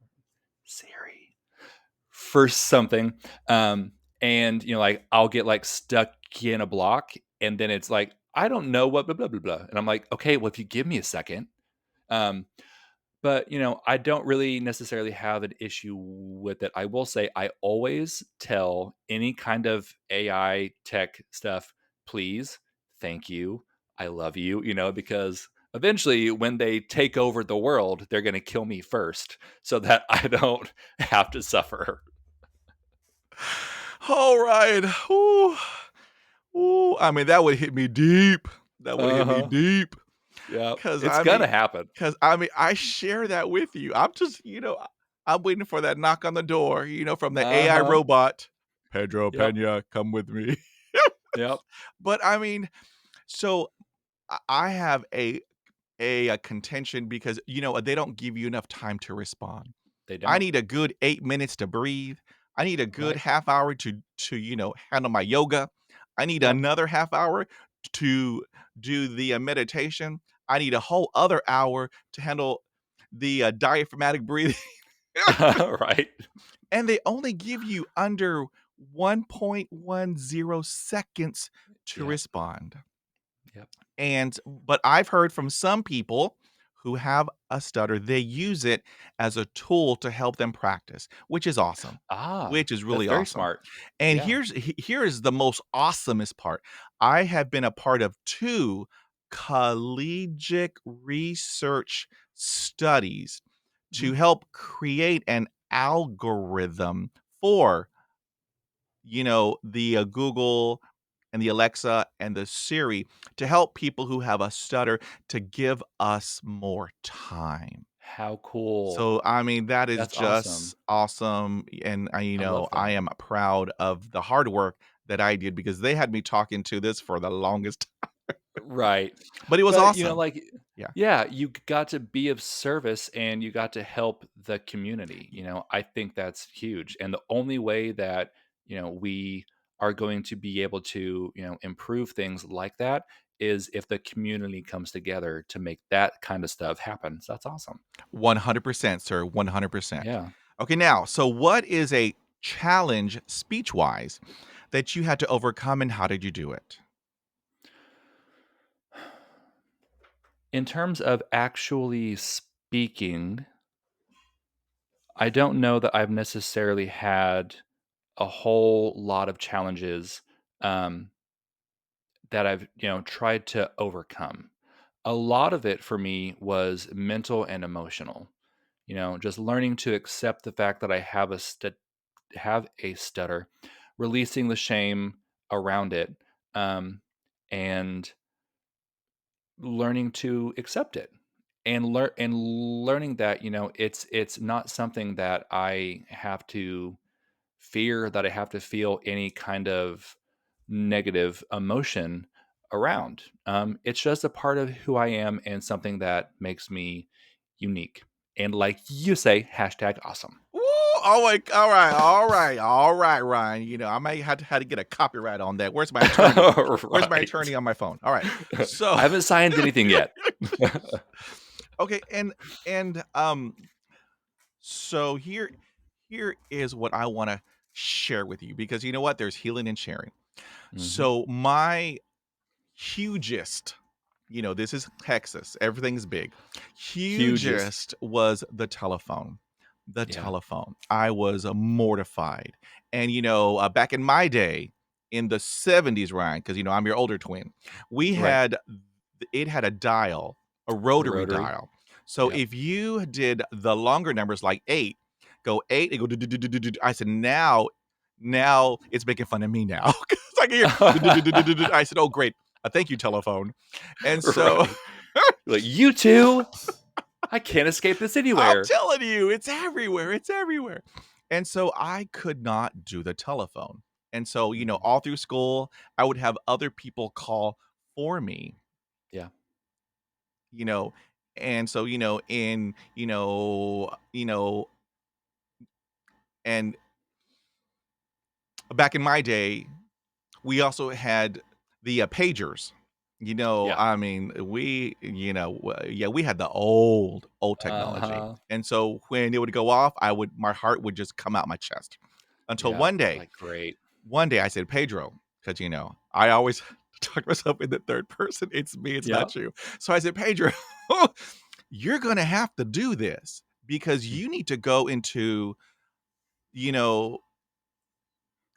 for something, um, and like I'll get like stuck in a block, and then it's like I don't know what blah blah blah blah, and I'm like, okay, well if you give me a second, um, but, I don't really necessarily have an issue with it. I will say I always tell any kind of AI tech stuff, please, thank you, I love you, because eventually when they take over the world, they're going to kill me first so that I don't have to suffer.
All right. Ooh, ooh. I mean, that would hit me deep. That would hit me
Uh-huh.
deep.
Yeah.
Cause
It's
I
going
mean,
to happen.
cause I mean, I share that with you. I'm just, I'm waiting for that knock on the door, from the AI
Uh-huh.
robot. Pedro
Yep.
Pena, come with me.
Yep.
But I mean, so I have a contention because they don't give you enough time to respond.
They
I
don't.
need a good 8 minutes to breathe. I need a good
Right.
half hour to handle my yoga. I need
Yep.
another half hour to do the meditation. I need a whole other hour to handle the diaphragmatic breathing.
Right.
And they only give you under 1.10 seconds to
Yep.
respond.
Yep.
But I've heard from some people who have a stutter, they use it as a tool to help them practice, which is awesome,
Ah,
which is
that's
really
very
awesome.
smart.
And
Yeah.
here is the most awesomest part. I have been a part of 2 collegiate research studies to
Mhm.
help create an algorithm for the Google and the Alexa and the Siri to help people who have a stutter to give us more time.
How cool.
So, I mean, that is
That's
just
awesome.
awesome. And
I love
I
that.
am proud of the hard work that I did because they had me talking to this for the longest,
Right.
but it was
But,
awesome.
like
Yeah.
yeah, you got to be of service and you got to help the community, I think that's huge, and the only way that, we are going to be able to, improve things like that is if the community comes together to make that kind of stuff happen, so that's awesome.
100%, sir. 100%.
Yeah.
Okay, now, so what is a challenge speech wise that you had to overcome and how did you do it?
In terms of actually speaking, I don't know that I've necessarily had a whole lot of challenges, um, that I've, tried to overcome. A lot of it for me was mental and emotional, just learning to accept the fact that I have a stutter, releasing the shame around it, um, and learning to accept it and learning that it's not something that I have to fear, that I have to feel any kind of negative emotion around. It's just a part of who I am and something that makes me unique, and like you say, hashtag awesome.
Woo! Oh my all right, Ryan. I may have to had to get a copyright on that. Where's my attorney? Where's my
Right.
attorney on my phone? All right. So
I haven't signed anything yet.
okay, so here is what I want to share with you because you know what? There's healing in sharing.
Mhm.
So my hugest, this is Texas, everything's big.
Hugest.
Hugest was the telephone. The
Yeah.
telephone. I was mortified. And, back in my day, in the 70s, Ryan, because, I'm your older twin, we
Right.
had, it had a dial, a
The
rotary
rotary.
dial. So
Yep.
if you did the longer numbers like eight, go eight, and go, I said, now it's making fun of me now. 'Cause I can hear, I said, oh, great. Thank you, telephone. And so
Right. Like, "You 2? I can't escape this
I'm
anywhere."
telling you, it's everywhere. It's everywhere. And so I could not do the telephone. And so,
Mhm.
all through school, I would have other people call for me,
Yeah.
you know, and so, and back in my day, we also had the pagers.
Yeah.
I mean, yeah, we had the old technology.
Uh-huh.
And so when it would go off, my heart would just come out my chest until
Yeah. Like, great.
one day I said, Pedro, because, I always talk myself in the third person. It's me, it's
Yeah.
not you. So I said, Pedro, you're going to have to do this because
Mm.
you need to go you know,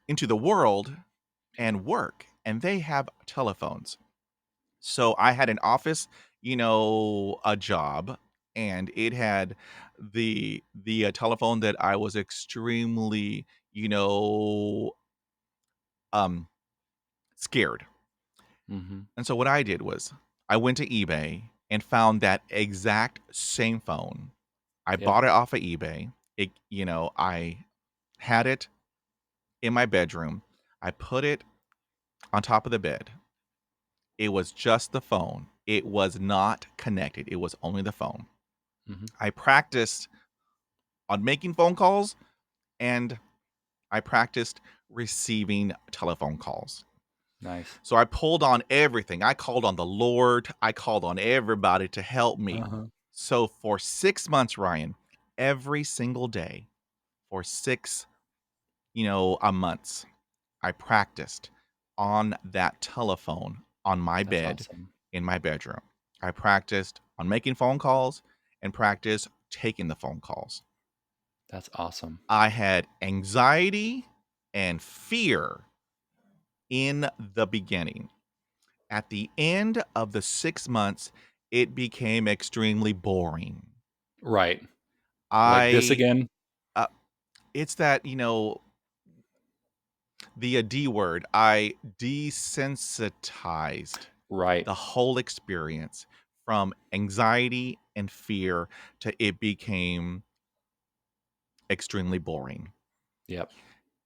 into the world
Yeah.
and work. And they have telephones. So I had an office, a job, and it had the telephone that I was extremely, um, scared.
Mhm.
And so what I did was I went to eBay and found that exact same phone. I
Yeah.
bought it off of eBay. I had it in my bedroom. I put it on top of the bed. It was just the phone. It was not connected. It was only the phone.
Mhm.
I practiced on making phone calls and I practiced receiving telephone calls.
Nice.
So I pulled on everything. I called on the Lord. I called on everybody to help me.
Uh-huh.
So for 6 months, Ryan, every single day for six, months, I practiced on that telephone on my
That's
bed
awesome.
in my bedroom. I practiced on making phone calls and practiced taking the phone calls.
That's awesome.
I had anxiety and fear in the beginning. At the end of the 6 months, it became extremely boring.
Right. Like this
I,
again?
uh, it's that, the D word, I desensitized
Right.
the whole experience from anxiety and fear to it became extremely boring.
Yep.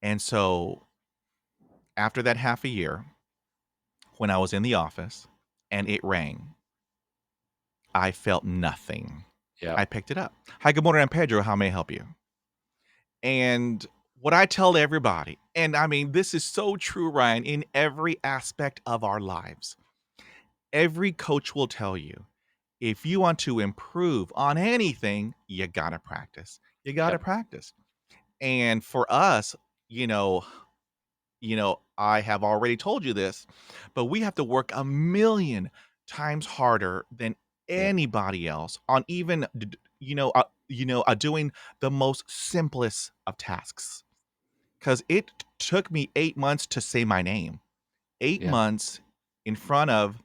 And so after that half a year, when I was in the office and it rang, I felt nothing. I
Yep.
picked it up. Hi, good morning. I'm Pedro. How may I help you? And what I tell everybody, and I mean, this is so true, Ryan, in every aspect of our lives. Every coach will tell you if you want to improve on anything, you got to practice. You got to
Yep.
practice. And for us, I have already told you this, but we have to work a million times harder than
Yep.
anybody else on even doing the most simplest of tasks. Cuz it took me 8 months to say my name. 8
Yeah.
months in front of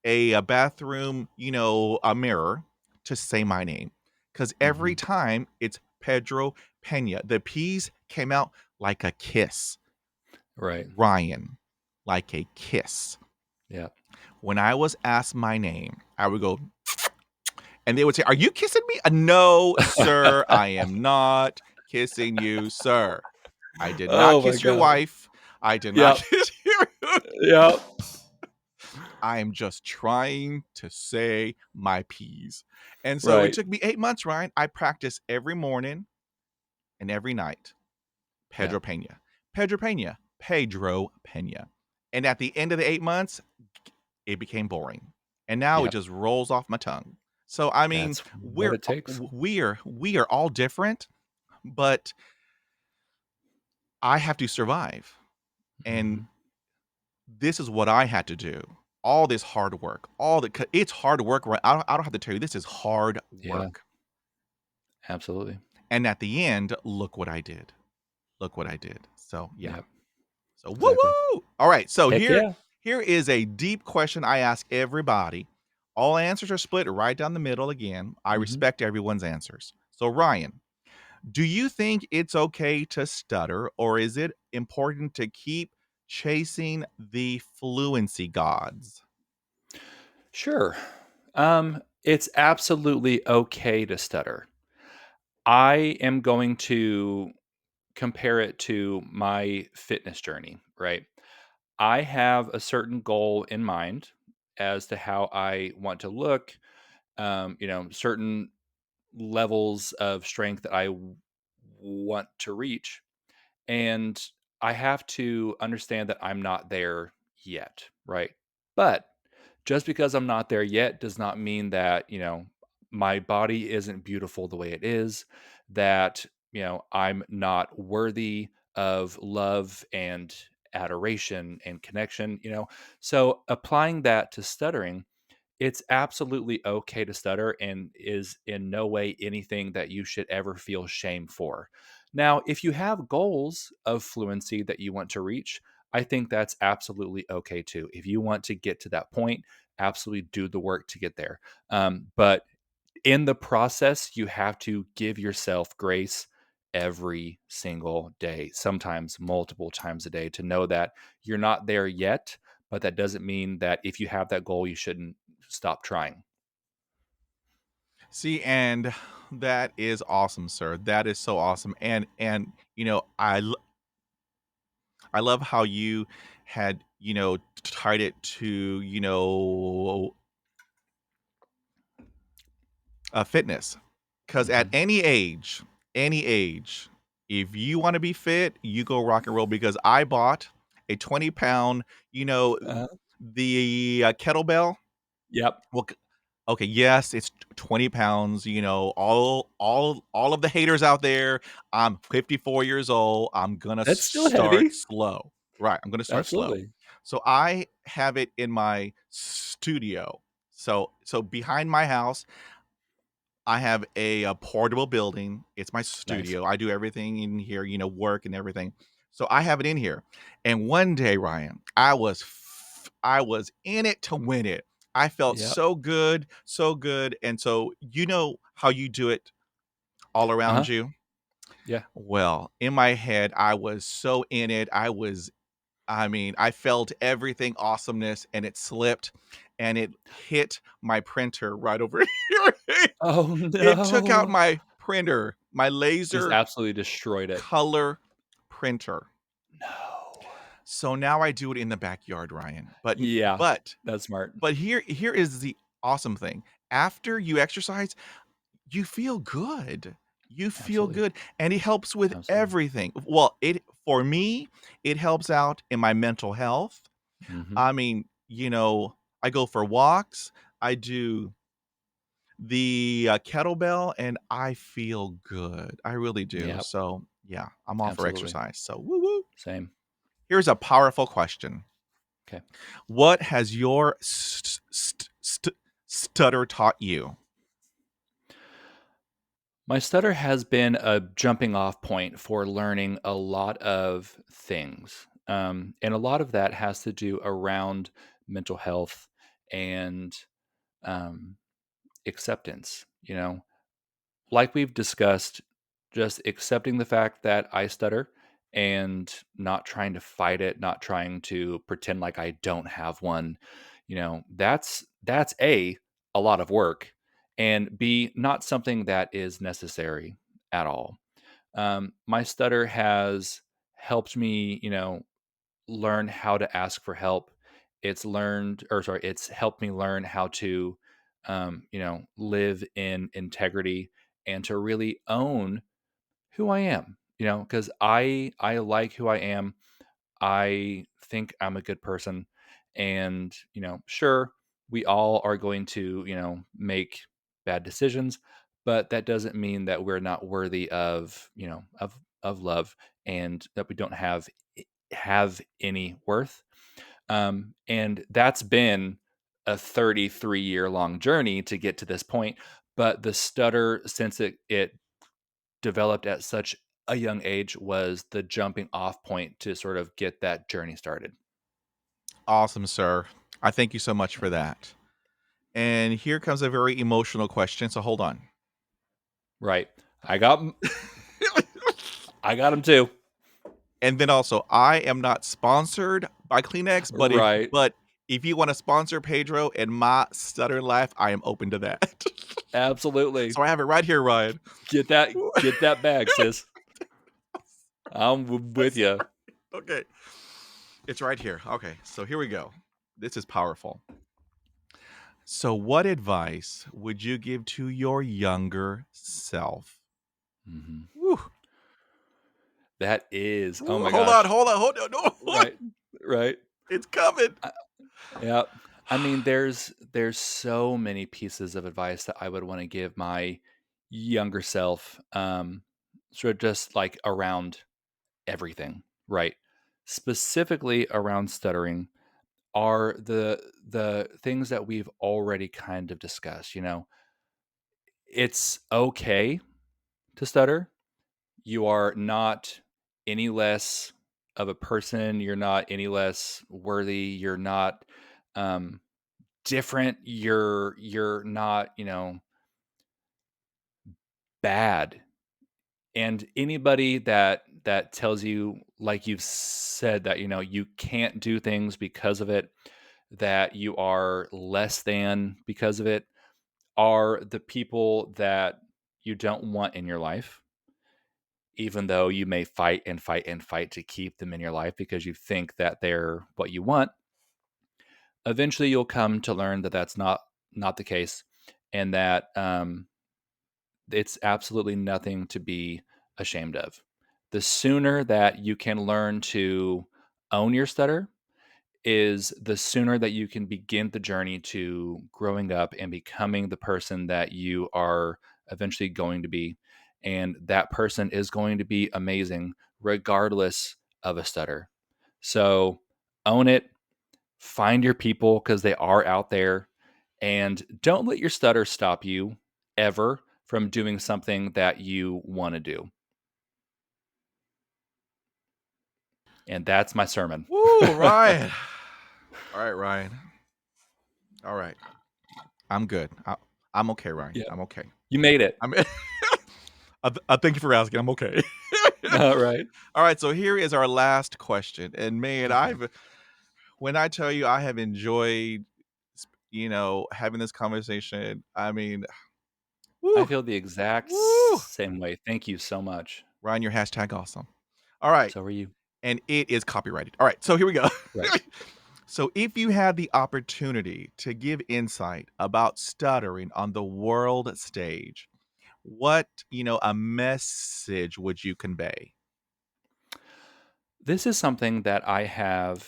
a bathroom, a mirror to say my name. Cuz every
Mhm.
time it's Pedro Pena. The P's came out like a kiss.
Right.
Ryan, like a kiss.
Yep.
When I was asked my name, I would go, and they would say, "Are you kissing me?" No, sir, I am not kissing you, sir. I did not
Oh my
kiss your
god.
wife. I did not
Yep.
kiss you.
Yep.
I am just trying to say my P's. And so it
Right.
took me 8 months, Ryan. I practiced every morning. and every night,
Yeah.
Pedro Pena, Pedro Pena, Pedro Pena. And at the end of the 8 months, it became boring. And now it
Yep.
just rolls off my tongue. So I mean,
That's what it takes.
we are all different, but I have to survive. And
Mhm.
this is what I had to do. All this hard work, it's hard work, right? I don't have to tell you, this is hard
Yeah,
work.
absolutely.
And at the end, look what I did. Look what I did. So, yeah.
Yep,
So, woo
exactly.
woo. All right. So
Heck yeah.
here is a deep question I ask everybody. All answers are split right down the middle again. I
Mhm.
respect everyone's answers. So, Ryan, do you think it's okay to stutter, or is it important to keep chasing the fluency gods?
Sure. It's absolutely okay to stutter. I am going to compare it to my fitness journey, right? I have a certain goal in mind as to how I want to look, certain levels of strength that want to reach. And I have to understand that I'm not there yet, right? But just because I'm not there yet does not mean that, my body isn't beautiful the way it is, that, I'm not worthy of love and adoration and connection, So applying that to stuttering, it's absolutely okay to stutter and is in no way anything that you should ever feel shame for. Now, if you have goals of fluency that you want to reach, I think that's absolutely okay too. If you want to get to that point, absolutely do the work to get there. But in the process, you have to give yourself grace every single day, sometimes multiple times a day, to know that you're not there yet. But that doesn't mean that if you have that goal, you shouldn't stop trying.
See, and that is awesome, sir. That is so awesome. And I love how you had, tied it to, fitness. Because at
Hmm.
any age, if you want to be fit, you go rock and roll. Because I bought a 20 pound, you know,
Uh,
the kettlebell.
yep.
Well, okay, yes, it's 20 pounds. All of the haters out there. I'm 54 years old. I'm gonna
That's still
start
heavy.
slow. Right, I'm gonna start slow.
Absolutely.
So I have it in my studio. So behind my house, I have a portable building. It's my
Nice.
studio. I do everything in here, work and everything. So I have it in here. And one day, Ryan, I was in it to win it. I felt
Yep.
so good. And so you know how you do it all
Uh
around
huh.
you?
Yeah.
Well, in my head, I was so in it. I felt everything awesomeness and it slipped and it hit my printer right over here.
Oh
It took out
no.
my printer, my
Just
laser
absolutely destroyed it.
color printer.
No.
So now I do it in the backyard, Ryan. But
Yeah.
but
That's smart.
but here is the awesome thing. After you exercise, you feel good. You feel
Absolutely.
good, and it helps with
Absolutely.
everything. Well, it for me, it helps out in my mental health.
Hmm.
I mean, I go for walks. I do the, kettlebell, and I feel good. I really do.
Yep.
So, yeah, I'm all for
Absolutely.
exercise. So, woo woo.
Same.
Here's a powerful question.
Okay.
What has your stutter taught you?
My stutter has been a jumping off point for learning a lot of things. And a lot of that has to do around mental health and um, acceptance. Like we've discussed, just accepting the fact that I stutter and not trying to fight it, not trying to pretend like I don't have one, that's a lot of work, and B, not something that is necessary at all. My stutter has helped me, learn how to ask for help. It's helped me learn how to, live in integrity and to really own who I am, because I like who I am. I think I'm a good person. And, sure, we all are going to, make bad decisions, but that doesn't mean that we're not worthy of, of love, and that we don't have any worth. And that's been a 33-year long journey to get to this point. But the stutter, since it developed at such a young age, was the jumping off point to sort of get that journey started.
Awesome, sir. I thank you so much for that. And here comes a very emotional question, so hold on.
Right. I got 'em I got 'em too.
And then also, I am not sponsored by Kleenex,
Right.
but if you wanna sponsor Pedro and my stuttering life, I am open to that.
Absolutely.
So I have it right here, Ryan.
Get that bag, sis. I'm with
That's
you.
right. Okay. It's right here. Okay, so here we go. This is powerful. So what advice would you give to your younger self?
Mhm.
Woo,
That is, oh
woo,
my gosh.
hold on, no,
Right. Right.
it's coming.
Yeah. I mean, there's so many pieces of advice that I would wanna give my younger self, sort of just, like, around everything, right? Specifically around stuttering are the things that we've already kind of discussed, It's okay to stutter. You are not any less of a person, you're not any less worthy, you're not, um different. You're not, bad. And anybody that tells you, like you've said, that you can't do things because of it, that you are less than because of it, are the people that you don't want in your life, even though you may fight and fight and fight to keep them in your life because you think that they're what you want. Eventually you'll come to learn that that's not the case, and that it's absolutely nothing to be ashamed of. The sooner that you can learn to own your stutter is the sooner that you can begin the journey to growing up and becoming the person that you are eventually going to be. And that person is going to be amazing regardless of a stutter. So own it, find your people because they are out there, and don't let your stutter stop you ever from doing something that you want to do. And that's my sermon.
Woo, Ryan. All right, Ryan. All right. I'm good. I'm okay, Ryan.
Yeah,
I'm okay.
you made it.
I'm I thank you for asking. I'm okay.
All right.
All right, so here is our last question. And man,
Okay.
I've when I tell you I have enjoyed having this conversation, I mean,
I
woo,
feel the exact
woo.
same way. Thank you so much.
Ryan, your hashtag awesome. All right.
So are you.
And it is copyrighted. All right, so here we go.
Right.
So if you had the opportunity to give insight about stuttering on the world stage, what, a message would you convey?
This is something that I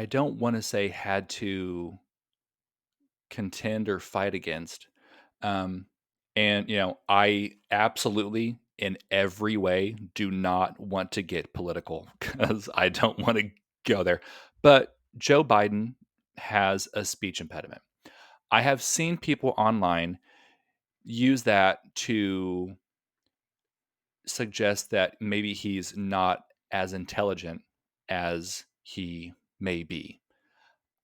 don't want to say had to contend or fight against. Um, and, I absolutely, in every way, do not want to get political because I don't want to go there. But Joe Biden has a speech impediment. I have seen people online use that to suggest that maybe he's not as intelligent as he may be.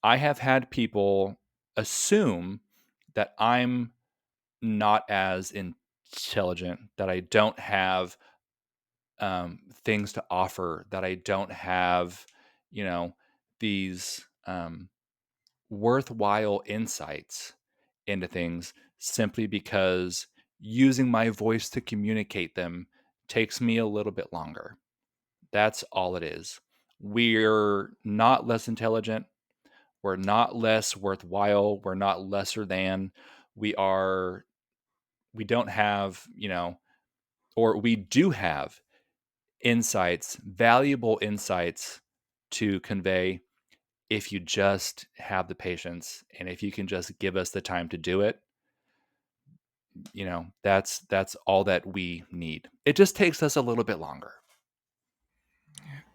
I have had people assume that I'm not as intelligent, that I don't have things to offer, that I don't have, you know, these worthwhile insights into things, simply because using my voice to communicate them takes me a little bit longer. That's all it is. We're not less intelligent. We're not less worthwhile. We're not lesser than. We are we don't have, or we do have insights, valuable insights to convey if you just have the patience and if you can just give us the time to do it. That's all that we need. It just takes us a little bit longer.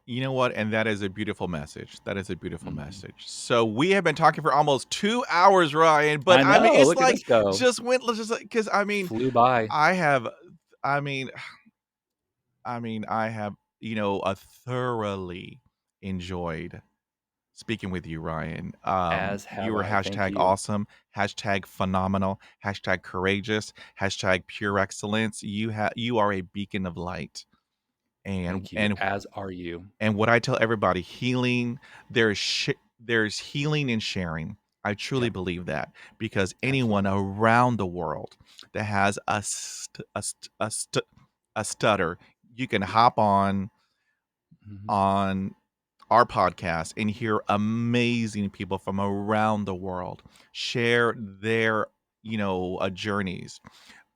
You know what? And that is a beautiful message. That is a beautiful
Mhm.
message. So we have been talking for almost 2 hours, Ryan, but
I
I mean,
know,
it's
look at us
like
go.
just went let's just like because I mean,
Flew by.
I have I mean I have, thoroughly enjoyed speaking with you, Ryan.
As
You
have
were
I. Thank
hashtag
you.
awesome, hashtag phenomenal, hashtag courageous, hashtag pure excellence. You are a beacon of light. And
Thank you,
and
as are you.
and what I tell everybody, healing, there's healing in sharing. I truly
Yep,
believe that because anyone
absolutely.
around the world that has a stutter, you can hop
Mhm.
on our podcast and hear amazing people from around the world share their, journeys,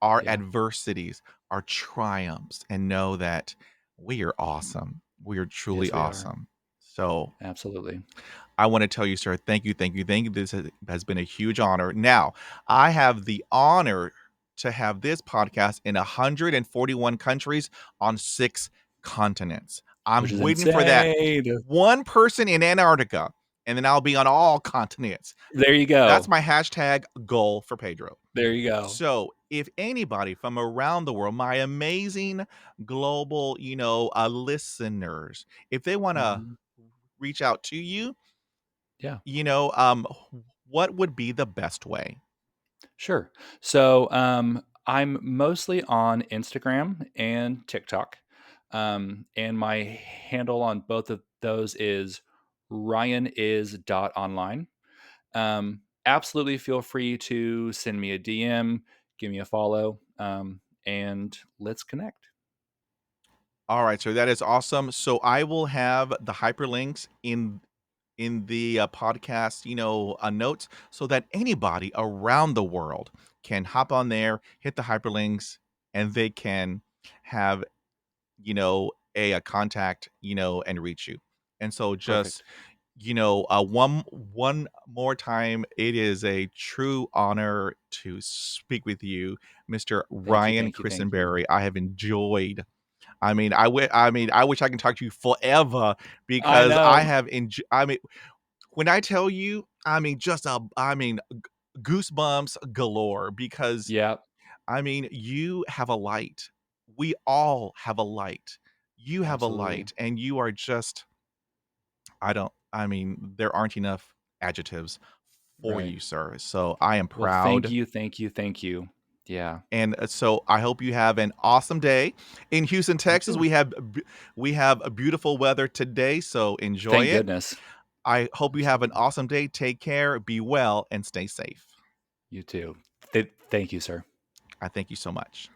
our
Yeah.
adversities, our triumphs, and know that we are awesome. We are truly
Yes, we are.
awesome. So
Absolutely.
I want to tell you, sir, thank you, thank you, thank you. This has been a huge honor. Now, I have the honor to have this podcast in 141 countries on 6 continents.
Which
I'm
is
waiting for that
insane.
one person in Antarctica, and then I'll be on all continents.
There you
That's
go.
my hashtag goal for Pedro.
There you go.
So, if anybody from around the world, my amazing global, listeners, if they want to
Mhm.
reach out to you,
Yeah.
what would be the best way?
Sure. So, I'm mostly on Instagram and TikTok. And my handle on both of those is ryanis.online. Absolutely feel free to send me a DM, give me a follow, and let's connect.
All right, so that is awesome. So I will have the hyperlinks in the podcast, notes, so that anybody around the world can hop on there, hit the hyperlinks, and they can have a contact, and reach you. And so just
Perfect.
one more time, it is a true honor to speak with you, Mr.
Thank you.
Ryan
Thank you. Thank you.
Chrisenberry. I have enjoyed. I wish I can talk to you forever
I
because I
know.
have enjoyed. I mean, when I tell you, goosebumps galore because
Yeah.
you have a light. We all have a light. You have a
Absolutely.
light, and you are just there aren't enough adjectives for
Right.
you, sir. So I am
Well, thank
proud.
you. Thank you. Thank you. Yeah.
And so I hope you have an awesome day in Houston,
You
Texas.
too.
We have a beautiful weather today, so enjoy
Thank
it.
goodness.
I hope you have an
Absolutely.
awesome day. Take care, be well, and stay safe.
You too. Thank you, sir.
I thank you so much.